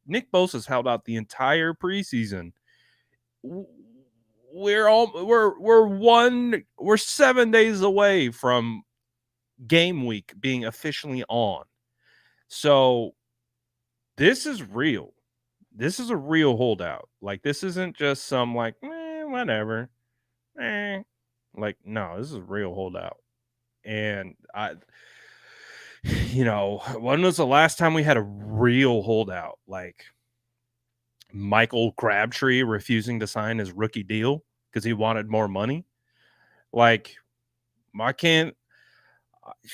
Nick Bosa's held out the entire preseason. We're 7 days away from game week being officially on. So this is real. This is a real holdout. Like, this isn't just some like, whatever. Like, no, this is a real holdout. And when was the last time we had a real holdout? Like Michael Crabtree refusing to sign his rookie deal because he wanted more money. Like, I can't,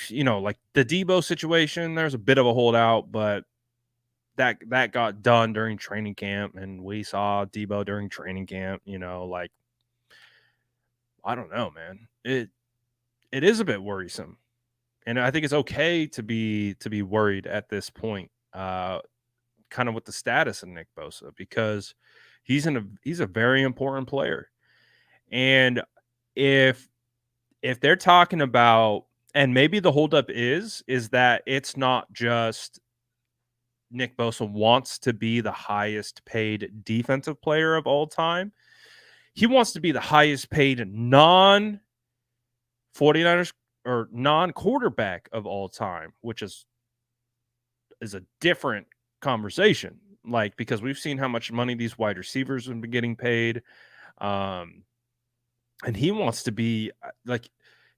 like the Debo situation, there's a bit of a holdout, but that got done during training camp, and we saw Debo during training camp, like, I don't know, man. It is a bit worrisome. And I think it's okay to be worried at this point, kind of with the status of Nick Bosa, because he's a very important player. And if they're talking about, and maybe the holdup is that it's not just Nick Bosa wants to be the highest paid defensive player of all time. He wants to be the highest paid 49ers or non-quarterback of all time, which is a different conversation. Like, because we've seen how much money these wide receivers have been getting paid. And he wants to be like,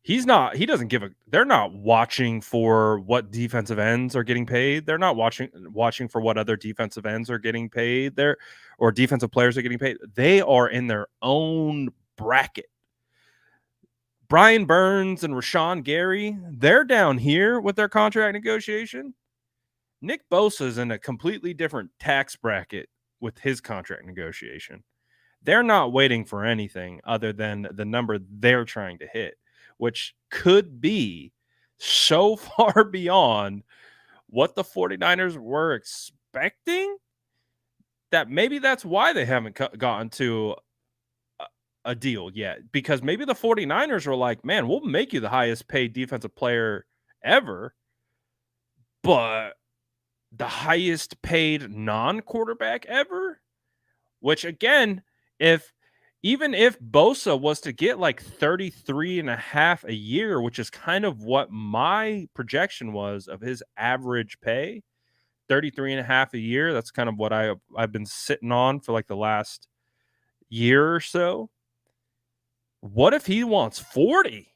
they're not watching for what defensive ends are getting paid. They're not watching for what other defensive ends are getting paid there, or defensive players are getting paid. They are in their own bracket. Brian Burns and Rashawn Gary, they're down here with their contract negotiation. Nick Bosa is in a completely different tax bracket with his contract negotiation. They're not waiting for anything other than the number they're trying to hit, which could be so far beyond what the 49ers were expecting that maybe that's why they haven't gotten to a deal yet. Because maybe the 49ers were like, man, we'll make you the highest paid defensive player ever, but the highest paid non-quarterback ever, which again, even if Bosa was to get like 33.5 a year, which is kind of what my projection was of his average pay, 33.5 a year. That's kind of what I've been sitting on for like the last year or so. What if he wants 40?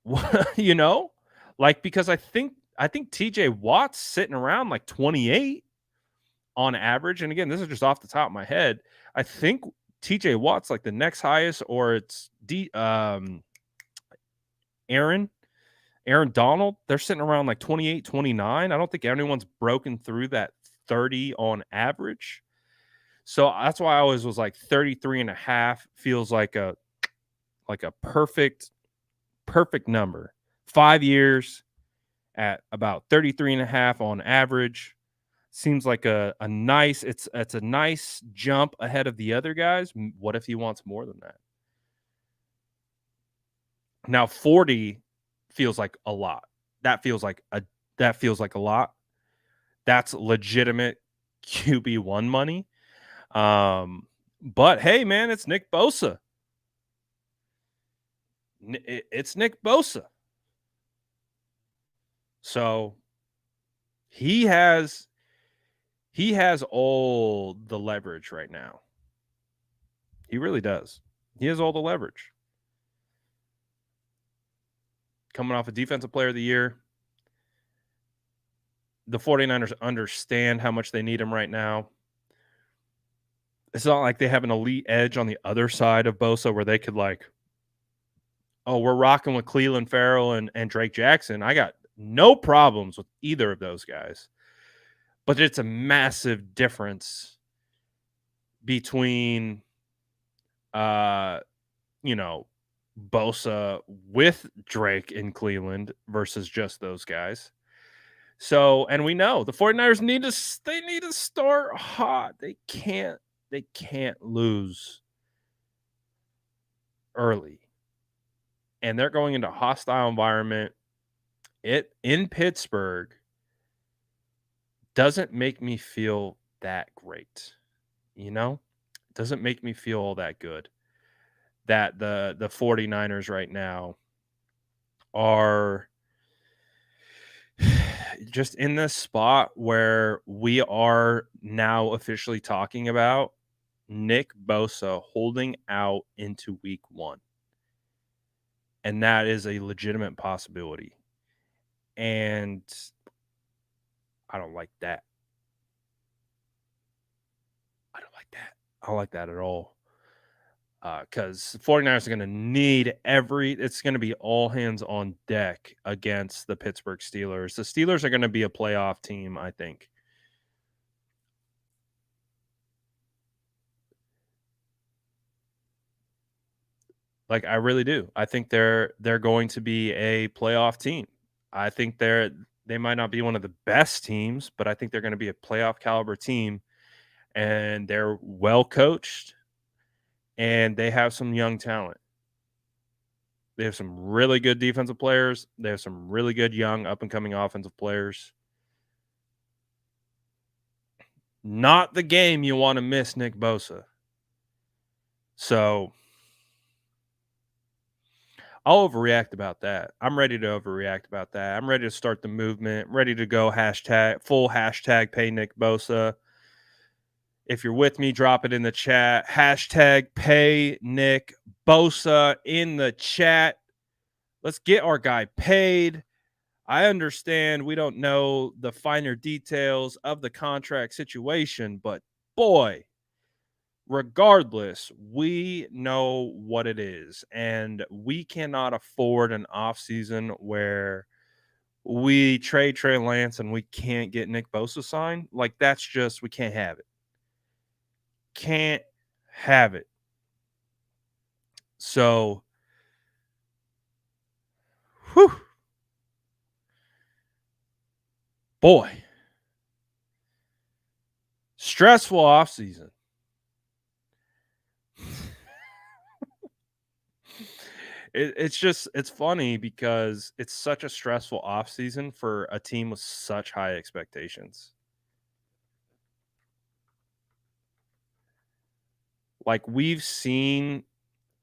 Like, because I think TJ Watt's sitting around like 28 on average. And again, this is just off the top of my head. I think TJ Watt's like the next highest, or it's Aaron Donald. They're sitting around like 28, 29. I don't think anyone's broken through that 30 on average. So that's why I always was like 33.5 feels like a perfect number. 5 years at about 33.5 on average. Seems like a nice, it's a nice jump ahead of the other guys. What if he wants more than that? Now 40 feels like a lot. That feels like a lot. That's legitimate QB1 money. But hey, man, it's Nick Bosa. It's Nick Bosa. So he has all the leverage right now. He really does. He has all the leverage. Coming off a defensive player of the year. The 49ers understand how much they need him right now. It's not like they have an elite edge on the other side of Bosa where they could like, oh, we're rocking with Cleveland Farrell and Drake Jackson. I got no problems with either of those guys. But it's a massive difference between, Bosa with Drake in Cleveland versus just those guys. So, and we know the 49ers need to start hot. They can't lose early. And they're going into a hostile environment. It in Pittsburgh doesn't make me feel that great. You know? It doesn't make me feel all that good that the 49ers right now are just in this spot where we are now officially talking about Nick Bosa holding out into week 1. And that is a legitimate possibility. And I don't like that. I don't like that. I don't like that at all. Because the 49ers are going to need it's going to be all hands on deck against the Pittsburgh Steelers. The Steelers are going to be a playoff team, I think. Like, I really do. I think they're going to be a playoff team. I think they might not be one of the best teams, but I think they're going to be a playoff caliber team, and they're well coached, and they have some young talent. They have some really good defensive players. They have some really good young up-and-coming offensive players. Not the game you want to miss Nick Bosa. So I'll overreact about that. I'm ready to overreact about that. I'm ready to start the movement. Ready to go full hashtag pay Nick Bosa. If you're with me, drop it in the chat. Hashtag pay Nick Bosa in the chat. Let's get our guy paid. I understand we don't know the finer details of the contract situation, but boy, regardless, we know what it is. And we cannot afford an offseason where we trade Trey Lance and we can't get Nick Bosa signed. Like, that's just, we can't have it. Can't have it. So, whew. Boy. Stressful offseason. It's funny because it's such a stressful offseason for a team with such high expectations. Like, we've seen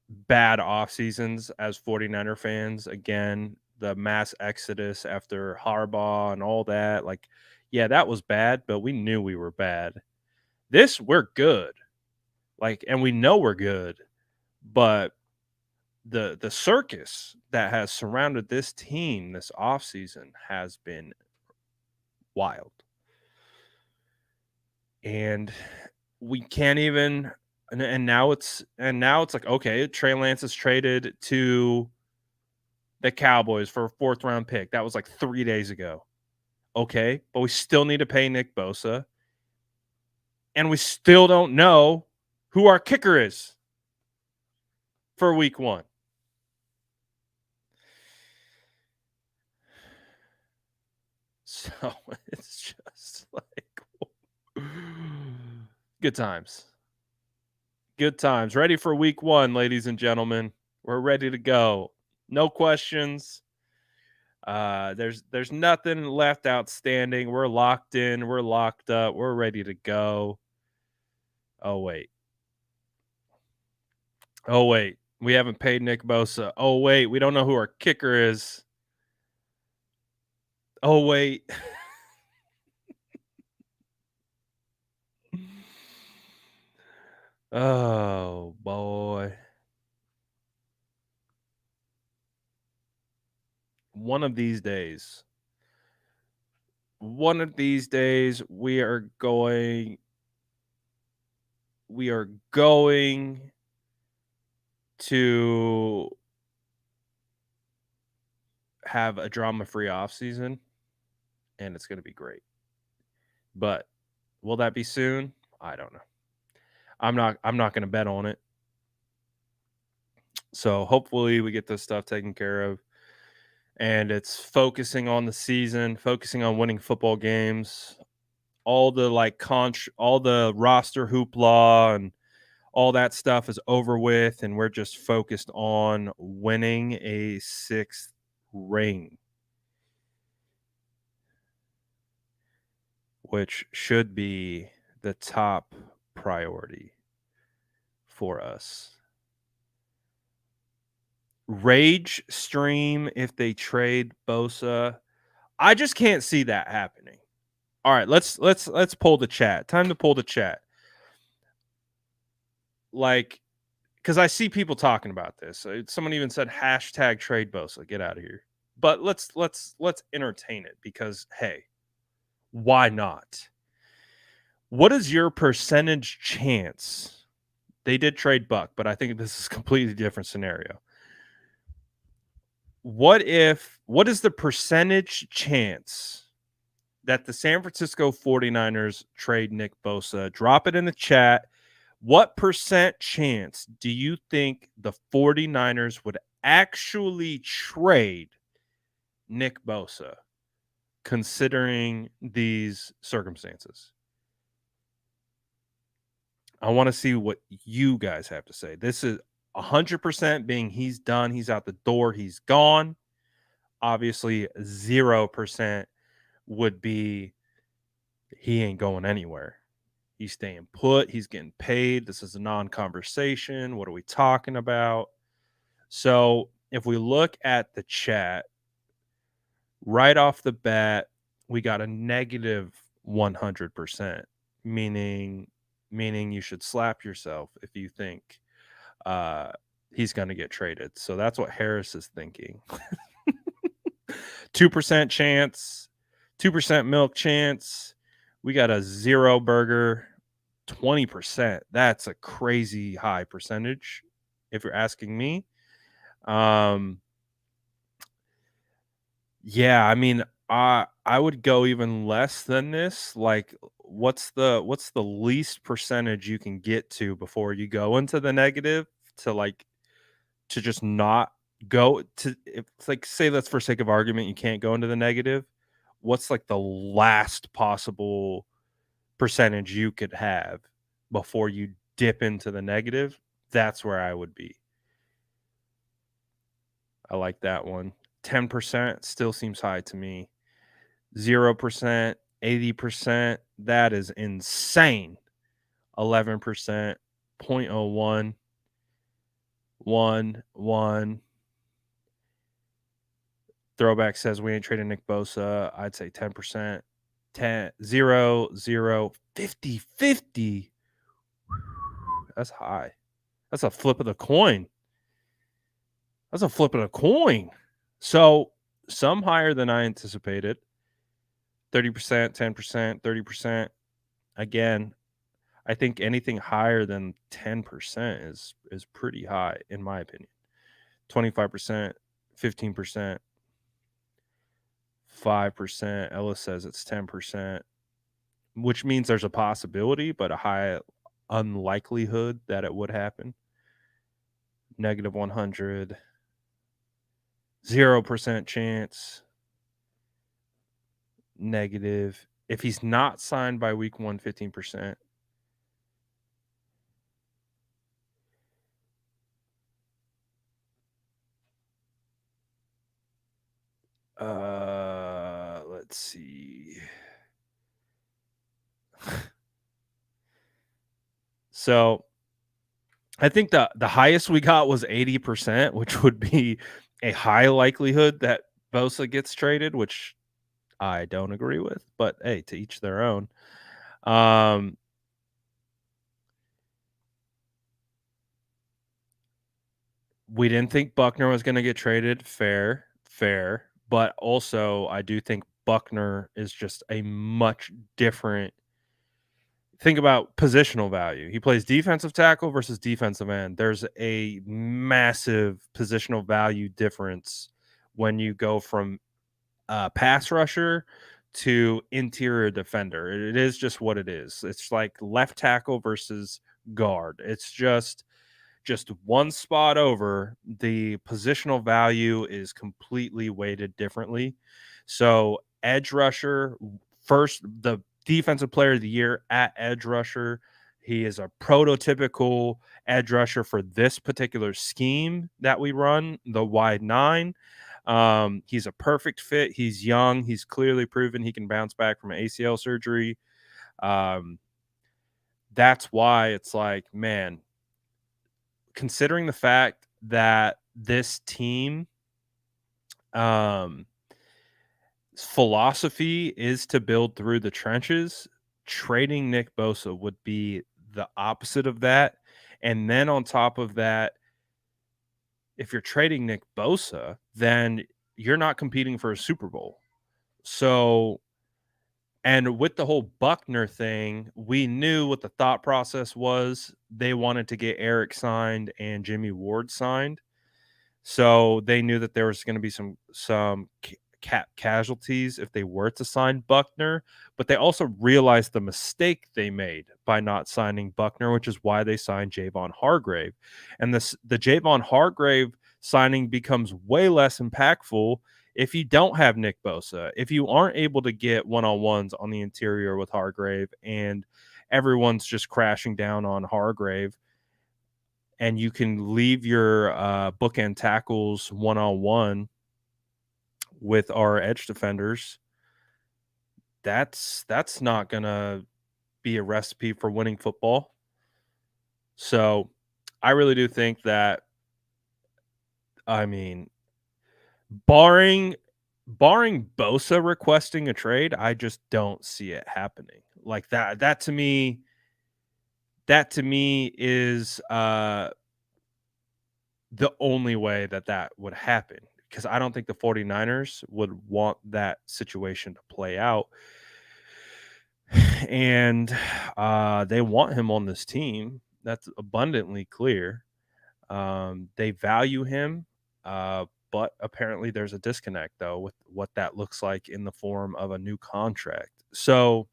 bad off seasons as 49er fans. Again, the mass exodus after Harbaugh and all that. Like, yeah, that was bad, but we knew we were bad. This, we're good. Like, and we know we're good, but the circus that has surrounded this team this offseason has been wild. And we can't even and now it's like, okay, Trey Lance is traded to the Cowboys for a 4th round pick. That was like 3 days ago. Okay, but we still need to pay Nick Bosa. And we still don't know who our kicker is for week 1. So it's just like good times. Good times. Ready for week 1, ladies and gentlemen. We're ready to go. No questions. There's nothing left outstanding. We're locked in. We're locked up. We're ready to go. Oh, wait. We haven't paid Nick Bosa. Oh, wait. We don't know who our kicker is. Oh, wait. Oh, boy. One of these days, we are going to have a drama-free offseason, and it's going to be great. But will that be soon? I don't know. I'm not going to bet on it. So hopefully we get this stuff taken care of. And it's focusing on the season, focusing on winning football games. All the all the roster hoopla and all that stuff is over with, and we're just focused on winning a 6th ring, which should be the top priority for us. Rage stream if they trade Bosa. I just can't see that happening. All right, let's pull the chat. Time to pull the chat. Like, because I see people talking about this. Someone even said hashtag trade Bosa. Get out of here. But let's entertain it because hey, why not? What is your percentage chance? They did trade Buck, but I think this is a completely different scenario. What is the percentage chance that the San Francisco 49ers trade Nick Bosa? Drop it in the chat. What percent chance do you think the 49ers would actually trade Nick Bosa considering these circumstances? I want to see what you guys have to say. This is 100% being he's done, he's out the door, he's gone. Obviously, 0% would be he ain't going anywhere. He's staying put. He's getting paid. This is a non-conversation. What are we talking about? So if we look at the chat, right off the bat, we got a negative 100%, meaning you should slap yourself if you think he's going to get traded. So that's what Harris is thinking. 2% chance, 2% milk chance. We got a 0 burger, 20%. That's a crazy high percentage, if you're asking me. Yeah, I mean, I would go even less than this. Like, what's the least percentage you can get to before you go into the negative to just not go to? If like, say that's for sake of argument, you can't go into the negative. What's like the last possible percentage you could have before you dip into the negative? That's where I would be. I like that one. 10% still seems high to me. 0%, 80%, that is insane. 11%, 0.01, 1. Throwback says we ain't trading Nick Bosa. I'd say 10%. 10, 0, 0, 50, 50. That's high. That's a flip of the coin. So some higher than I anticipated. 30%, 10%, 30%. Again, I think anything higher than 10% is pretty high, in my opinion. 25%, 15%, 5%. Ellis says it's 10%, which means there's a possibility, but a high unlikelihood that it would happen. Negative 100, 0% chance. Negative. If he's not signed by week 1, 15%. Let's see. So I think the highest we got was 80%, which would be a high likelihood that Bosa gets traded, which I don't agree with, but hey, to each their own. We didn't think Buckner was going to get traded. Fair. But also, I do think Buckner is just a much different. Think about positional value. He plays defensive tackle versus defensive end. There's a massive positional value difference when you go from pass rusher to interior defender. It is just what it is. It's like left tackle versus guard. It's just just one spot over, the positional value is completely weighted differently. So edge rusher, first, the defensive player of the year at edge rusher. He is a prototypical edge rusher for this particular scheme that we run, the wide 9. He's a perfect fit. He's young. He's clearly proven he can bounce back from an ACL surgery. That's why it's like, man, considering the fact that this team philosophy is to build through the trenches, trading Nick Bosa would be the opposite of that. And then on top of that, if you're trading Nick Bosa, then you're not competing for a Super Bowl. So, and with the whole Buckner thing, we knew what the thought process was. They wanted to get Eric signed and Jimmy Ward signed. So they knew that there was going to be some cap casualties if they were to sign Buckner, but they also realized the mistake they made by not signing Buckner, which is why they signed Javon Hargrave. And the Javon Hargrave signing becomes way less impactful if you don't have Nick Bosa, if you aren't able to get one-on-ones on the interior with Hargrave and everyone's just crashing down on Hargrave, and you can leave your bookend tackles one-on-one with our edge defenders, that's not going to be a recipe for winning football. So I really do think that, I mean, barring Bosa requesting a trade, I just don't see it happening. Like that to me is the only way that would happen, because I don't think the 49ers would want that situation to play out. And they want him on this team. That's abundantly clear. They value him, but apparently there's a disconnect, though, with what that looks like in the form of a new contract. So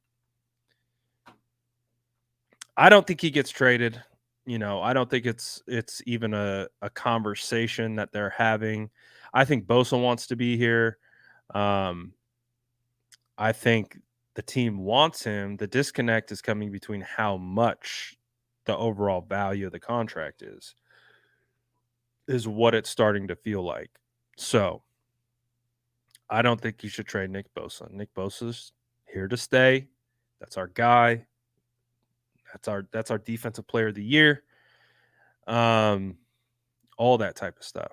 I don't think he gets traded. I don't think it's even a conversation that they're having. I think Bosa wants to be here. I think the team wants him. The disconnect is coming between how much the overall value of the contract is what it's starting to feel like. So I don't think you should trade Nick Bosa. Nick Bosa's here to stay. That's our guy. That's our defensive player of the year. All that type of stuff.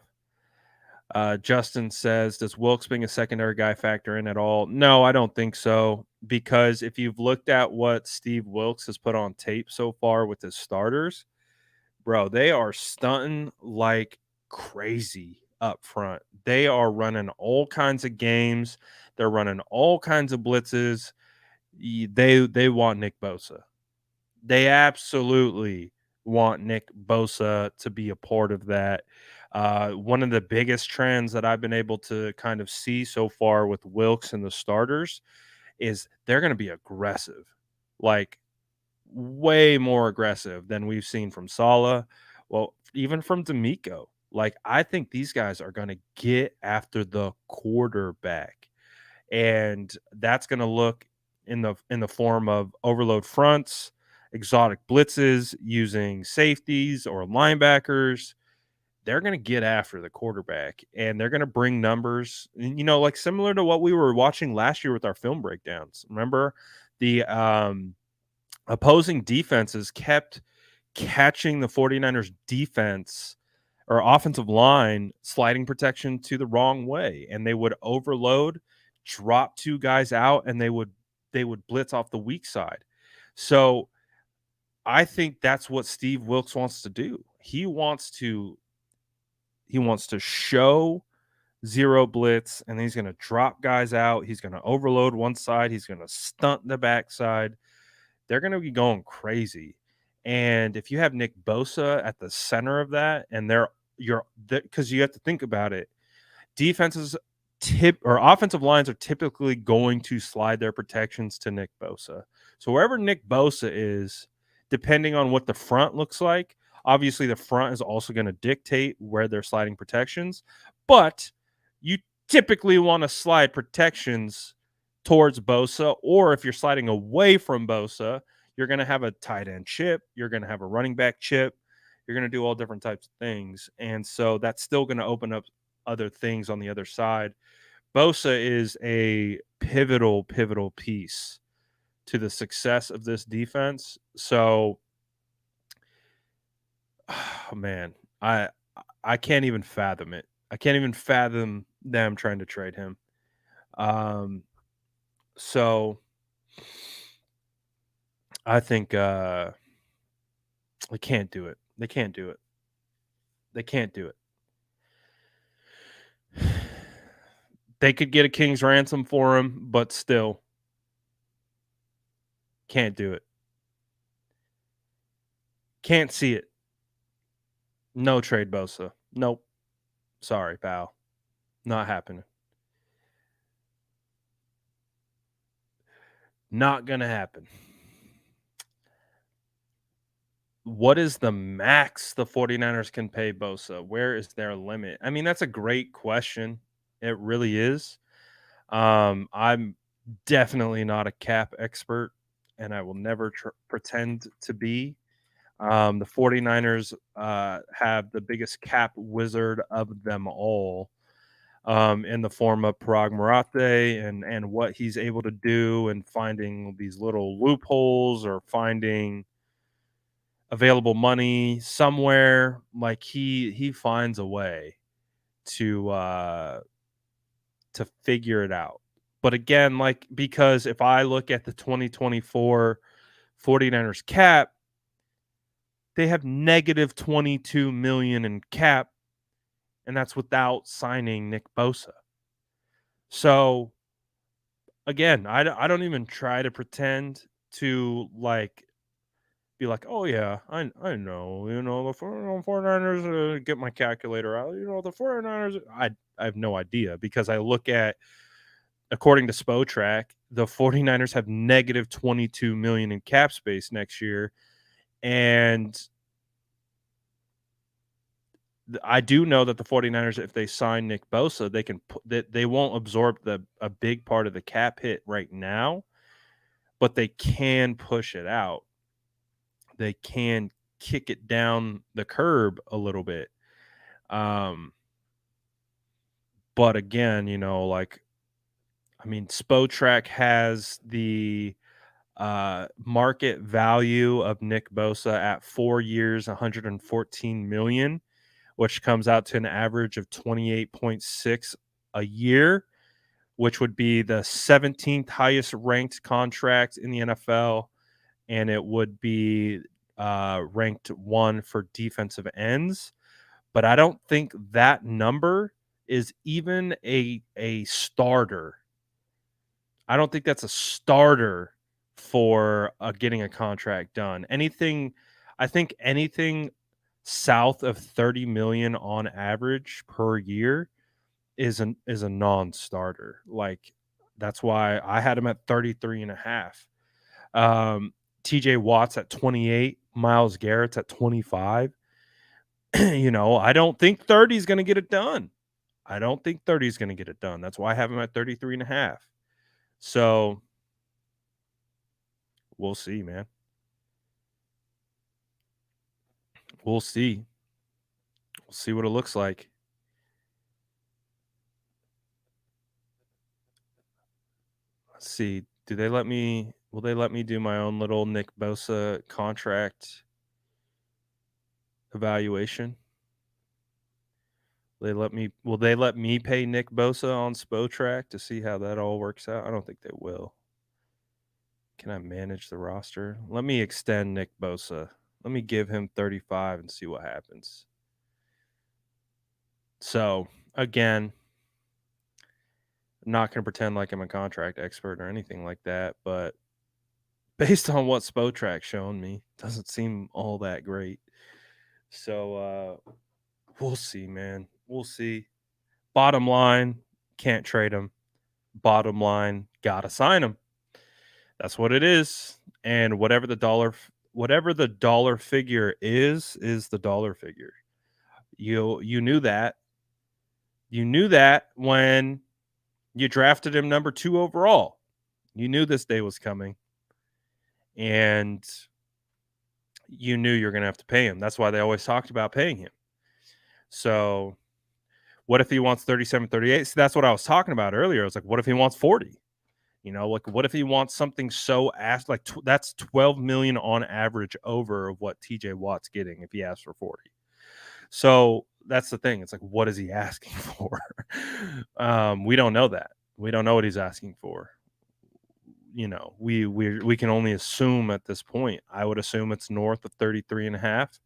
Justin says, does Wilkes being a secondary guy factor in at all? No, I don't think so. Because if you've looked at what Steve Wilkes has put on tape so far with his starters, bro, they are stunting like crazy up front. They are running all kinds of games. They're running all kinds of blitzes. They want Nick Bosa. They absolutely want Nick Bosa to be a part of that. One of the biggest trends that I've been able to kind of see so far with Wilkes and the starters is they're going to be aggressive, like way more aggressive than we've seen from Saleh. Well, even from D'Amico. Like, I think these guys are going to get after the quarterback, and that's going to look in the form of overload fronts, exotic blitzes, using safeties or linebackers. They're going to get after the quarterback, and they're going to bring numbers, like similar to what we were watching last year with our film breakdowns. Remember, the opposing defenses kept catching the 49ers defense or offensive line sliding protection to the wrong way, and they would overload, drop two guys out, and they would blitz off the weak side. So I think that's what Steve Wilkes wants to do. He wants to show zero blitz, and he's going to drop guys out. He's going to overload one side. He's going to stunt the backside. They're going to be going crazy. And if you have Nick Bosa at the center of that, and because you have to think about it, defenses or offensive lines are typically going to slide their protections to Nick Bosa. So wherever Nick Bosa is, depending on what the front looks like, Obviously, the front is also going to dictate where they're sliding protections, but you typically want to slide protections towards Bosa, or if you're sliding away from Bosa, you're going to have a tight end chip, you're going to have a running back chip, you're going to do all different types of things. And so that's still going to open up other things on the other side. Bosa is a pivotal piece to the success of this defense. So, oh man, I can't even fathom it. I can't even fathom them trying to trade him. So I think they can't do it. They can't do it. They can't do it. They could get a king's ransom for him, but still can't do it. Can't see it. No trade Bosa. Nope. Sorry, pal. Not happening. Not going to happen. What is the max the 49ers can pay Bosa? Where is their limit? I mean, that's a great question. It really is. I'm definitely not a cap expert, and I will never pretend to be. The 49ers have the biggest cap wizard of them all, in the form of Parag Marathe and what he's able to do and finding these little loopholes or finding available money somewhere. Like he finds a way to figure it out. But again, like, because if I look at the 2024 49ers cap, they have negative 22 million in cap, and that's without signing Nick Bosa. So again, I don't even try to pretend to like be like, oh yeah, I know, the 49ers, get my calculator out. The 49ers, I have no idea, because I look at, according to Spotrac, the 49ers have negative 22 million in cap space next year. And I do know that the 49ers, if they sign Nick Bosa, they can they won't absorb a big part of the cap hit right now, but they can push it out. They can kick it down the curb a little bit. But again, Spotrac has the market value of Nick Bosa at 4 years, 114 million, which comes out to an average of 28.6 a year, which would be the 17th highest ranked contract in the NFL, and it would be ranked 1 for defensive ends. But I don't think that number is even a starter. I don't think that's a starter for getting a contract done. I think anything south of 30 million on average per year is a non-starter. Like, that's why I had him at 33 and a half. TJ Watt's at 28, Myles Garrett's at 25. I don't think 30 is going to get it done. That's why I have him at 33 and a half. So we'll see, man. We'll see. We'll see what it looks like. Let's see. Will they let me do my own little Nick Bosa contract evaluation? Will they let me pay Nick Bosa on Spotrac to see how that all works out? I don't think they will. Can I manage the roster? Let me extend Nick Bosa. Let me give him 35 and see what happens. So, again, I'm not going to pretend like I'm a contract expert or anything like that, but based on what Spotrac's shown me, doesn't seem all that great. So, we'll see, man. We'll see. Bottom line, can't trade him. Bottom line, gotta sign him. That's what it is. And whatever the dollar whatever the dollar figure is the dollar figure. You knew that. You knew that when you drafted him number 2 overall. You knew this day was coming. And you knew you're going to have to pay him. That's why they always talked about paying him. So what if he wants 37, 38? So that's what I was talking about earlier. I was like, what if he wants 40? You know, like what if he wants something so that's 12 million on average over what TJ Watt's getting if he asks for 40. So that's the thing. It's like, what is he asking for? We don't know that. We don't know what he's asking for. You know, we can only assume at this point. I would assume it's north of 33 and a half.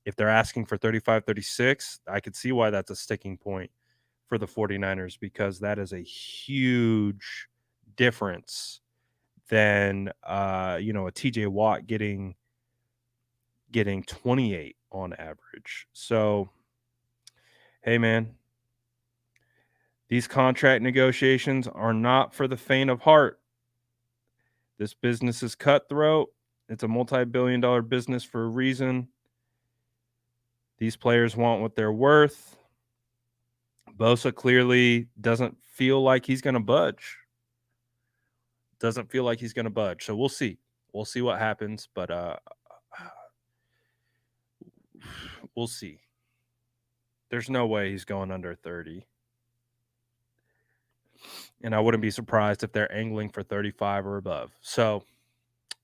If they're asking for 35, 36, I could see why that's a sticking point for the 49ers, because that is a huge difference than a TJ Watt getting 28 on average. So, hey man, these contract negotiations are not for the faint of heart. This business is cutthroat. It's a multi-billion-dollar business for a reason. These players want what they're worth. Bosa clearly doesn't feel like he's going to budge. So we'll see. We'll see what happens, but we'll see. There's no way he's going under 30. And I wouldn't be surprised if they're angling for 35 or above. So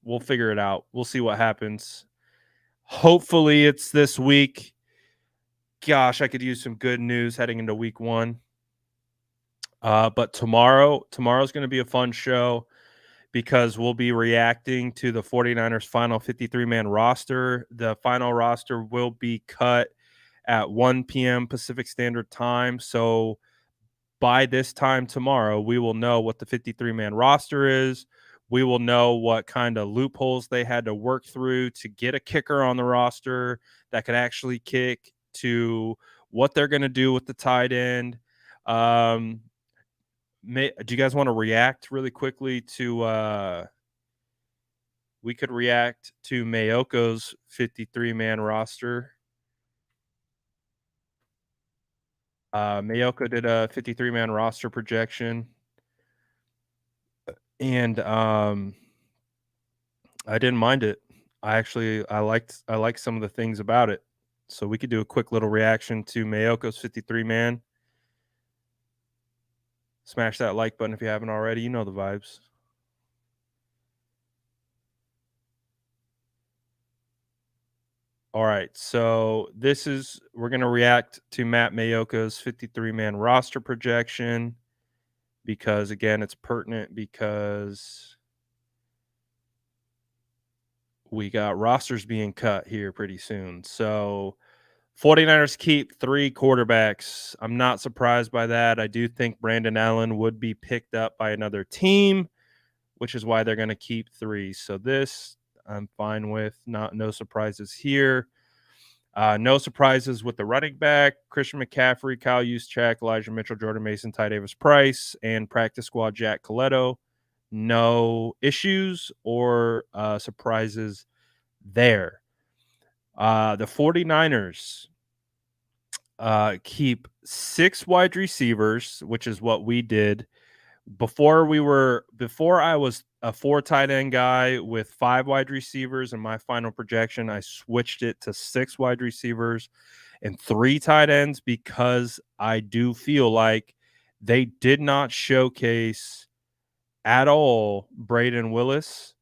we'll figure it out. We'll see what happens. Hopefully it's this week. Gosh, I could use some good news heading into week 1. But tomorrow's going to be a fun show because we'll be reacting to the 49ers final 53-man roster. The final roster will be cut at 1 p.m. Pacific Standard Time. So by this time tomorrow, we will know what the 53-man roster is. We will know what kind of loopholes they had to work through to get a kicker on the roster that could actually kick, to what they're going to do with the tight end. Do you guys want to react really quickly to we could react to Mayoko's 53-man roster. Mayoko did a 53-man roster projection, and I didn't mind it. I liked some of the things about it. So we could do a quick little reaction to Mayoko's 53-man. Smash that like button if you haven't already. You know the vibes. All right, so we're going to react to Matt Mayoko's 53-man roster projection because, again, it's pertinent because we got rosters being cut here pretty soon. So 49ers keep 3 quarterbacks. I'm not surprised by that. I do think Brandon Allen would be picked up by another team, which is why they're going to keep 3. So this I'm fine with. No surprises here. No surprises with the running back, Christian McCaffrey, Kyle Juszczyk, Elijah Mitchell, Jordan Mason, Ty Davis Price, and practice squad Jack Coletto. No issues or surprises there. The 49ers keep 6 wide receivers, which is what we did. Before I was a 4 tight end guy with 5 wide receivers in my final projection, I switched it to 6 wide receivers and 3 tight ends because I do feel like they did not showcase at all Braden Willis,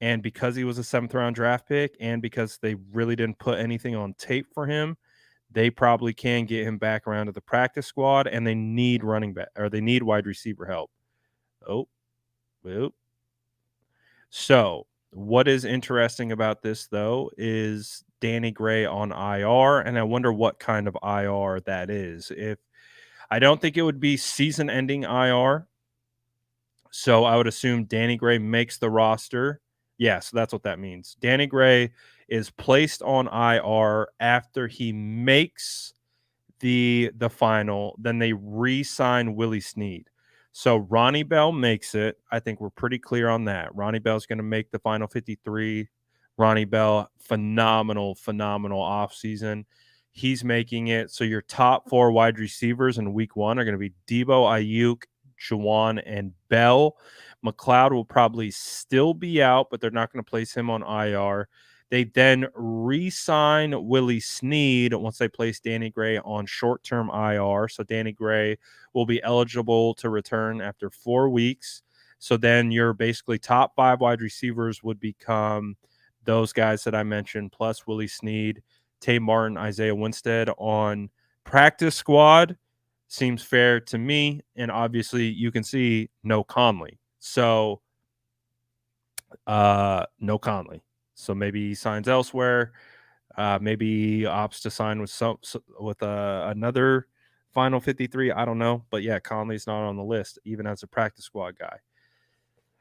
and because he was a 7th round draft pick and because they really didn't put anything on tape for him, they probably can get him back around to the practice squad, and they need running back, or they need wide receiver help. So what is interesting about this, though, is Danny Gray on IR, and I wonder what kind of IR that is. I don't think it would be season-ending IR, so I would assume Danny Gray makes the roster. Yeah, so that's what that means. Danny Gray is placed on IR after he makes the final. Then they re-sign Willie Snead. So Ronnie Bell makes it. I think we're pretty clear on that. Ronnie Bell's going to make the final 53. Ronnie Bell, phenomenal offseason. He's making it. So your top 4 wide receivers in week 1 are going to be Debo, Ayuk, Juwan, and Bell. McLeod will probably still be out, but they're not going to place him on IR. They then re-sign Willie Snead once they place Danny Gray on short-term IR. So Danny Gray will be eligible to return after 4 weeks. So then your basically top 5 wide receivers would become those guys that I mentioned, plus Willie Snead, Tay Martin, Isaiah Winstead on practice squad. Seems fair to me. And obviously you can see no Conley. So no Conley. So maybe he signs elsewhere. Maybe he opts to sign with another final 53. I don't know. But yeah, Conley's not on the list, even as a practice squad guy.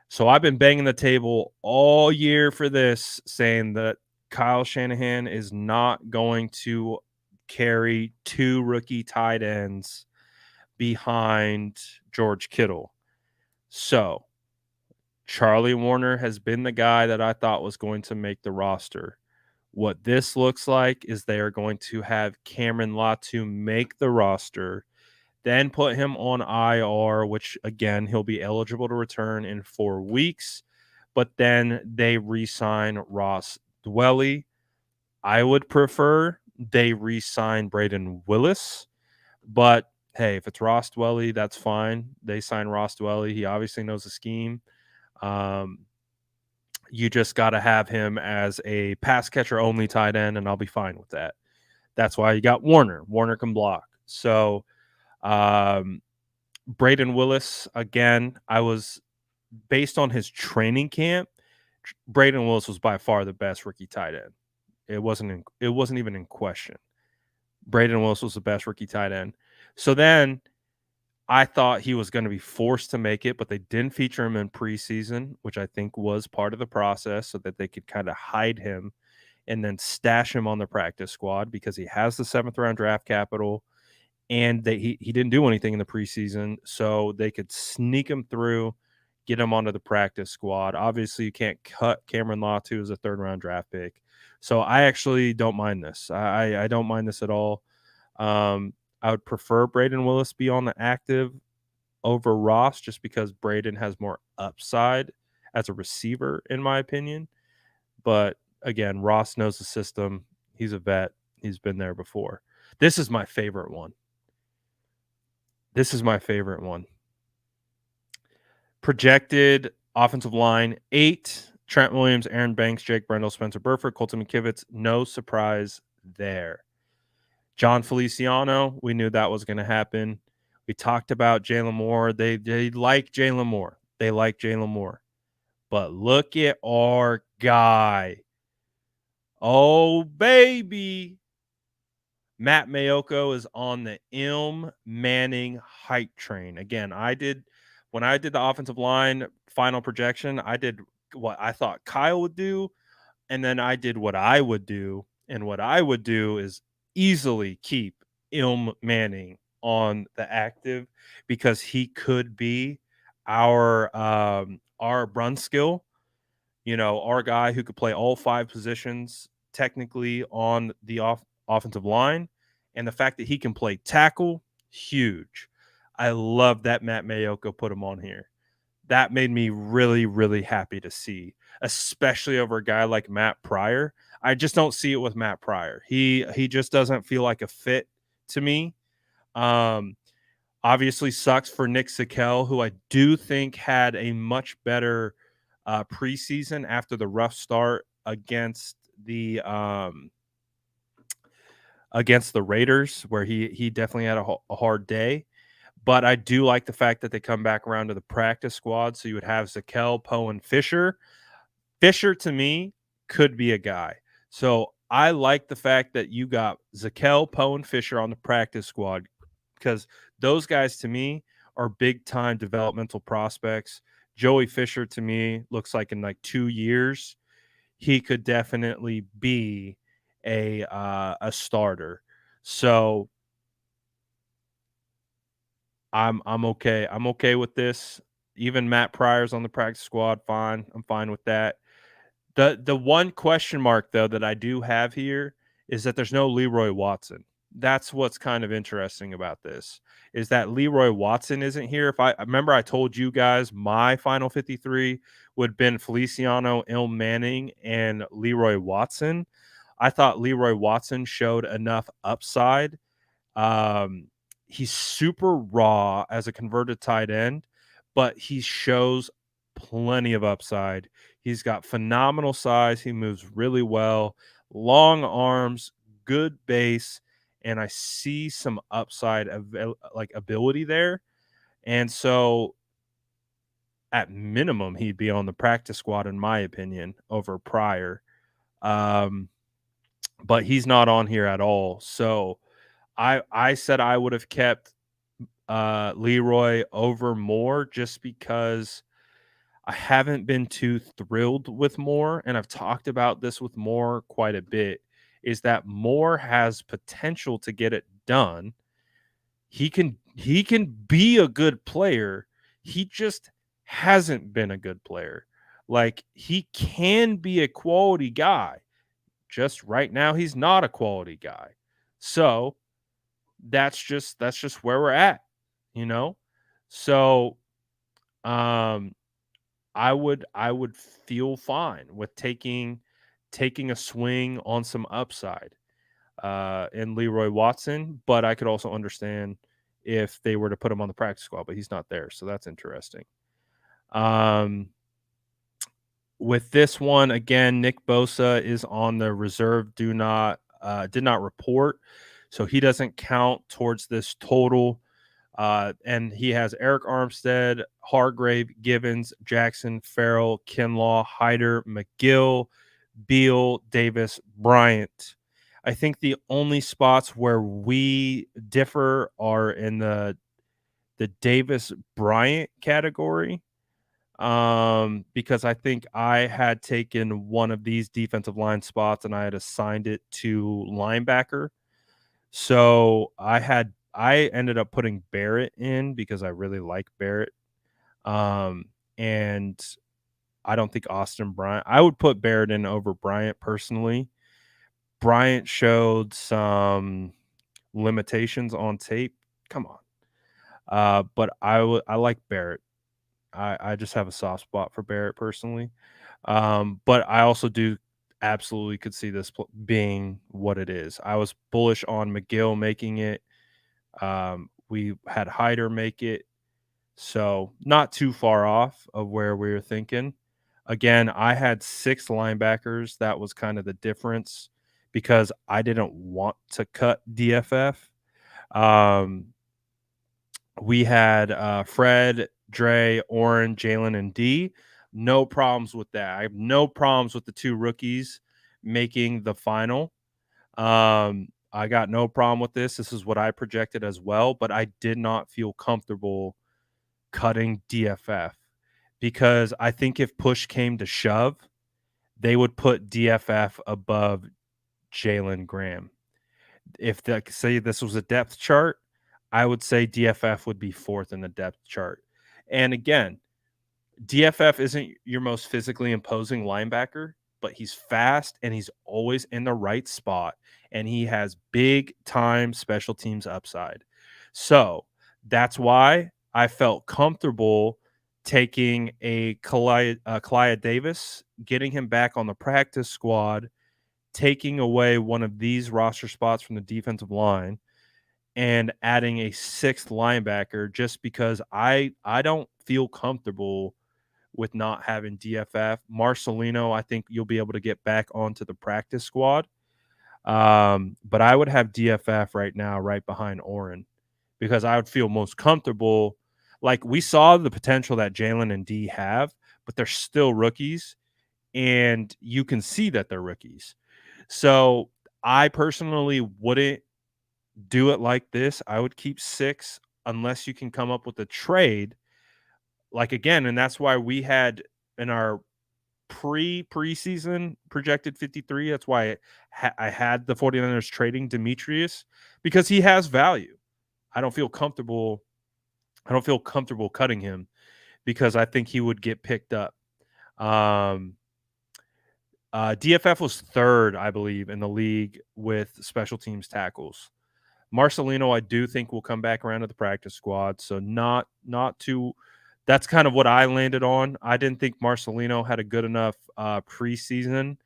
So I've been banging the table all year for this, saying that Kyle Shanahan is not going to carry 2 rookie tight ends behind George Kittle. So Charlie Warner has been the guy that I thought was going to make the roster. What this looks like is they are going to have Cameron Latu make the roster, then put him on IR, which, again, he'll be eligible to return in 4 weeks. But then they re-sign Ross Dwelly. I would prefer they re-sign Braden Willis. But, hey, if it's Ross Dwelly, that's fine. They sign Ross Dwelly. He obviously knows the scheme. You just got to have him as a pass catcher only tight end, and I'll be fine with that. That's why you got Warner. Warner can block. So Braden Willis, again, I was based on his training camp. Braden Willis was by far the best rookie tight end. It wasn't even in question. Braden Willis was the best rookie tight end. So then I thought he was going to be forced to make it, but they didn't feature him in preseason, which I think was part of the process so that they could kind of hide him and then stash him on the practice squad because he has the 7th round draft capital and he didn't do anything in the preseason. So they could sneak him through, get him onto the practice squad. Obviously, you can't cut Cameron Latu as a 3rd round draft pick. So I actually don't mind this. I don't mind this at all. I would prefer Braden Willis be on the active over Ross just because Braden has more upside as a receiver, in my opinion. But again, Ross knows the system. He's a vet. He's been there before. This is my favorite one. Projected offensive line 8, Trent Williams, Aaron Banks, Jake Brendel, Spencer Burford, Colton McKivitz. No surprise there. John Feliciano, we knew that was going to happen. We talked about Jalen Moore. They like Jalen Moore. But look at our guy. Oh, baby. Matt Mayoko is on the Ilm Manning hype train. Again, when I did the offensive line final projection, I did what I thought Kyle would do, and then I did what I would do. And what I would do is easily keep Ilm Manning on the active because he could be our Brunskill, our guy who could play all 5 positions technically on the offensive line. And the fact that he can play tackle, huge. I love that Matt Mayoko put him on here. That made me really, really happy to see, especially over a guy like Matt Pryor. I just don't see it with Matt Pryor. He just doesn't feel like a fit to me. Obviously sucks for Nick Sakel, who I do think had a much better preseason after the rough start against the Raiders, where he definitely had a hard day. But I do like the fact that they come back around to the practice squad. So you would have Zakel, Poe, and Fisher. Fisher, to me, could be a guy. So I like the fact that you got Zakel, Poe, and Fisher on the practice squad because those guys, to me, are big-time developmental prospects. Joey Fisher, to me, looks like in like 2 years, he could definitely be a starter. So I'm okay. I'm okay with this. Even Matt Pryor's on the practice squad. Fine. I'm fine with that. The one question mark though that I do have here is that there's no Leroy Watson. That's what's kind of interesting about this is that Leroy Watson isn't here. If I remember, I told you guys my final 53 would have been Feliciano, Manning, and Leroy Watson. I thought Leroy Watson showed enough upside. He's super raw as a converted tight end, but he shows plenty of upside. He's got phenomenal size. He moves really well, long arms, good base, and I see some upside of like ability there. And so at minimum, he'd be on the practice squad, in my opinion, over Pryor. But he's not on here at all. So I said I would have kept Leroy over Moore just because I haven't been too thrilled with Moore, and I've talked about this with Moore quite a bit, is that Moore has potential to get it done. He can be a good player. He just hasn't been a good player. Like he can be a quality guy. Just right now he's not a quality guy. So that's just where we're at, you know? So I would feel fine with taking a swing on some upside in Leroy Watson, but I could also understand if they were to put him on the practice squad, but he's not there, so that's interesting. With this one again, Nick Bosa is on the reserve did not report, so he doesn't count towards this total. And he has Eric Armstead, Hargrave, Givens, Jackson, Farrell, Kinlaw, Hyder, McGill, Beal, Davis, Bryant. I think the only spots where we differ are in the Davis Bryant category. Because I think I had taken one of these defensive line spots and I had assigned it to linebacker. So I ended up putting Barrett in because I really like Barrett. And I don't think Austin Bryant. I would put Barrett in over Bryant personally. Bryant showed some limitations on tape. Come on. But I like Barrett. I just have a soft spot for Barrett personally. But I also do absolutely could see this being what it is. I was bullish on McGill making it. We had Hyder make it. So not too far off of where we were thinking. Again, I had 6 linebackers. That was kind of the difference because I didn't want to cut DFF. We had Fred, Dre, Oren, Jalen, and D. No problems with that. I have no problems with the 2 rookies making the final. I got no problem with this. This is what I projected as well, but I did not feel comfortable cutting DFF because I think if push came to shove, they would put DFF above Jalen Graham. If say this was a depth chart, I would say DFF would be 4th in the depth chart. And again, DFF isn't your most physically imposing linebacker, but he's fast and he's always in the right spot and he has big time special teams upside. So that's why I felt comfortable taking a Clyde Davis, getting him back on the practice squad, taking away one of these roster spots from the defensive line, and adding a 6th linebacker just because I don't feel comfortable with not having DFF. Marcelino, I think you'll be able to get back onto the practice squad. But I would have DFF right now, right behind Oren, because I would feel most comfortable. Like we saw the potential that Jalen and D have, but they're still rookies, and you can see that they're rookies. So I personally wouldn't do it like this. I would keep 6 unless you can come up with a trade. Like again, and that's why we had in our preseason projected 53. That's why I had the 49ers trading Demetrius because he has value. I don't feel comfortable I don't feel comfortable cutting him because I think he would get picked up. DFF was third, I believe, in the league with special teams tackles. Marcelino, I do think will come back around to the practice squad. So not too. That's kind of what I landed on. I didn't think Marcelino had a good enough preseason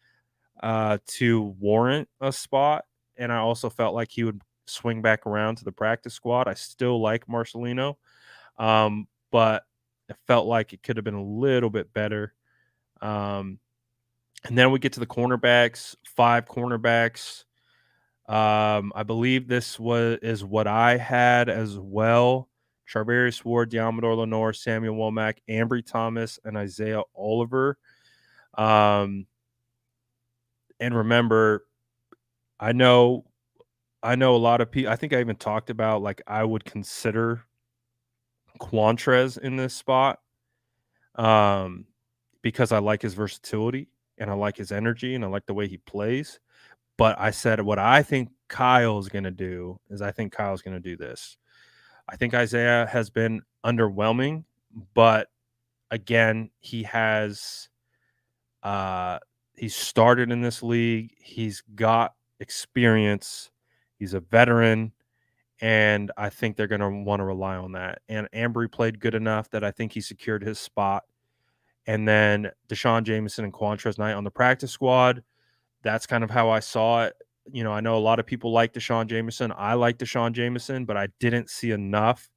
to warrant a spot, and I also felt like he would swing back around to the practice squad. I still like Marcelino, but it felt like it could have been a little bit better. And then we get to the cornerbacks, 5 cornerbacks. I believe this is what I had as well. Charvarius Ward, Diamador Lenore, Samuel Womack, Ambry Thomas, and Isaiah Oliver. And remember, I know a lot of people. I think I even talked about like I would consider Quantrez in this spot, because I like his versatility and I like his energy and I like the way he plays. But I said what I think Kyle's going to do is I think Kyle's going to do this. I think Isaiah has been underwhelming, but again, he has he's started in this league. He's got experience. He's a veteran, and I think they're going to want to rely on that. And Ambry played good enough that I think he secured his spot. And then Deshaun Jameson and Quantrez Knight on the practice squad. That's kind of how I saw it. You know, I know a lot of people like Deshaun Jameson. I like Deshaun Jameson, but I didn't see enough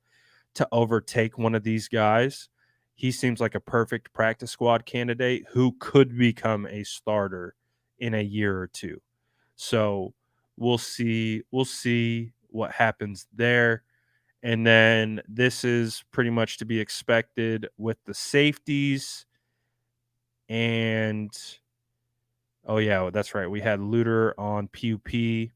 to overtake one of these guys. He seems like a perfect practice squad candidate who could become a starter in a year or two. So we'll see what happens there. And then this is pretty much to be expected with the safeties. And oh yeah, that's right. We had Luter on PUP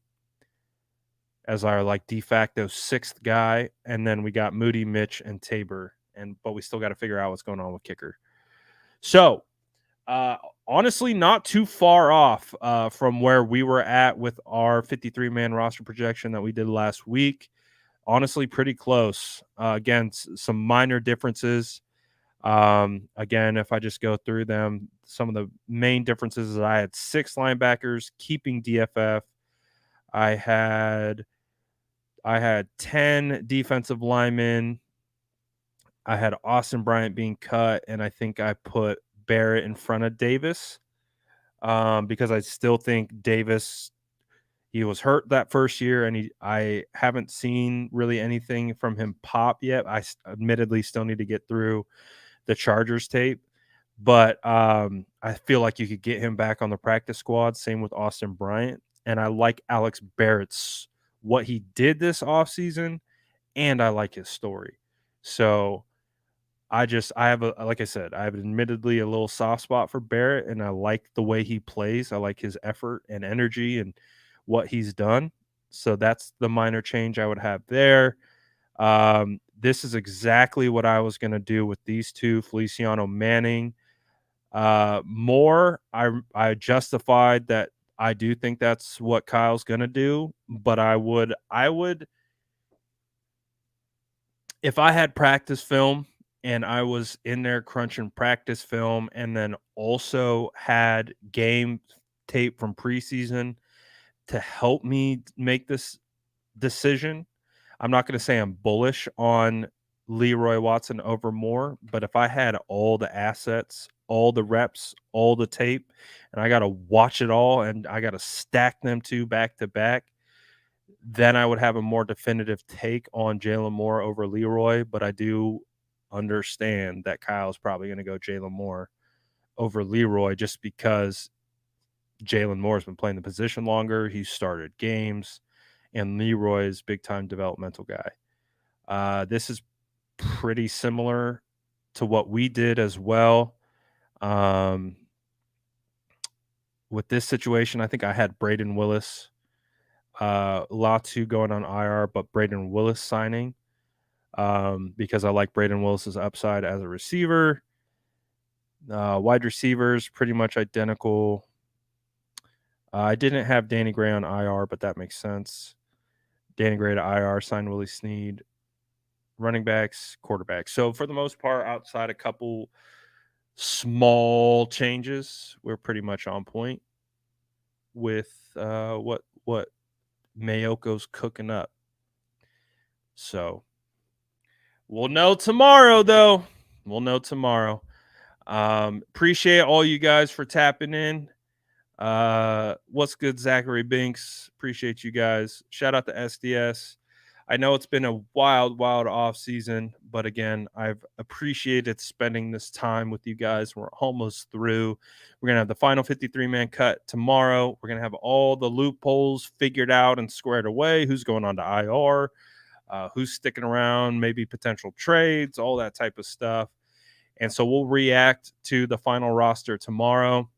as our like de facto 6th guy, and then we got Moody, Mitch, and Tabor. But we still got to figure out what's going on with kicker. So honestly, not too far off from where we were at with our 53-man roster projection that we did last week. Honestly, pretty close. Again, some minor differences. Again, if I just go through them, some of the main differences is I had 6 linebackers keeping DFF. I had 10 defensive linemen. I had Austin Bryant being cut, and I think I put Barrett in front of Davis, because I still think Davis, he was hurt that first year, and I haven't seen really anything from him pop yet. I admittedly still need to get through the Chargers tape, but I feel like you could get him back on the practice squad. Same with Austin Bryant, and I like Alex Barrett's what he did this offseason, and I like his story. So I have like I said, I have admittedly a little soft spot for Barrett, and I like the way he plays. I like his effort and energy and what he's done. So that's the minor change I would have there. This is exactly what I was going to do with these two, Feliciano Manning. I justified that I do think that's what Kyle's going to do, but I would if I had practice film and I was in there crunching practice film and then also had game tape from preseason to help me make this decision, I'm not going to say I'm bullish on Leroy Watson over Moore, but if I had all the assets, all the reps, all the tape, and I got to watch it all and I got to stack them two back to back, then I would have a more definitive take on Jalen Moore over Leroy. But I do understand that Kyle's probably going to go Jalen Moore over Leroy just because Jalen Moore has been playing the position longer. He started games, and Leroy's big-time developmental guy. This is pretty similar to what we did as well. With this situation, I think I had Braden Willis. Latu going on IR, but Braden Willis signing because I like Braden Willis's upside as a receiver. Wide receivers, pretty much identical. I didn't have Danny Gray on IR, but that makes sense. Danny Gray to IR, signed Willie Snead. running backs, quarterbacks. So for the most part, outside a couple small changes, we're pretty much on point with what Mayoko's cooking up. So we'll know tomorrow, though. We'll know tomorrow. Appreciate all you guys for tapping in. What's good, Zachary Binks? Appreciate you guys. Shout out to SDS. I know it's been a wild off season, but again, I've appreciated spending this time with you guys. We're almost through. We're gonna have the final 53-man cut tomorrow. We're gonna have all the loopholes figured out and squared away. Who's going on to IR? Who's sticking around? Maybe potential trades, all that type of stuff. And so we'll react to the final roster tomorrow.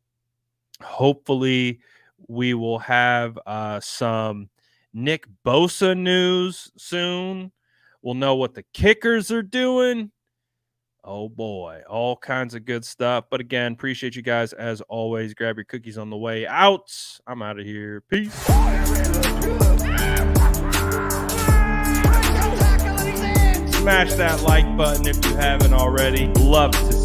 Hopefully, we will have some Nick Bosa news soon. We'll know what the kickers are doing. Oh, boy. All kinds of good stuff. But again, appreciate you guys as always. Grab your cookies on the way out. I'm out of here. Peace. Smash that like button if you haven't already. Love to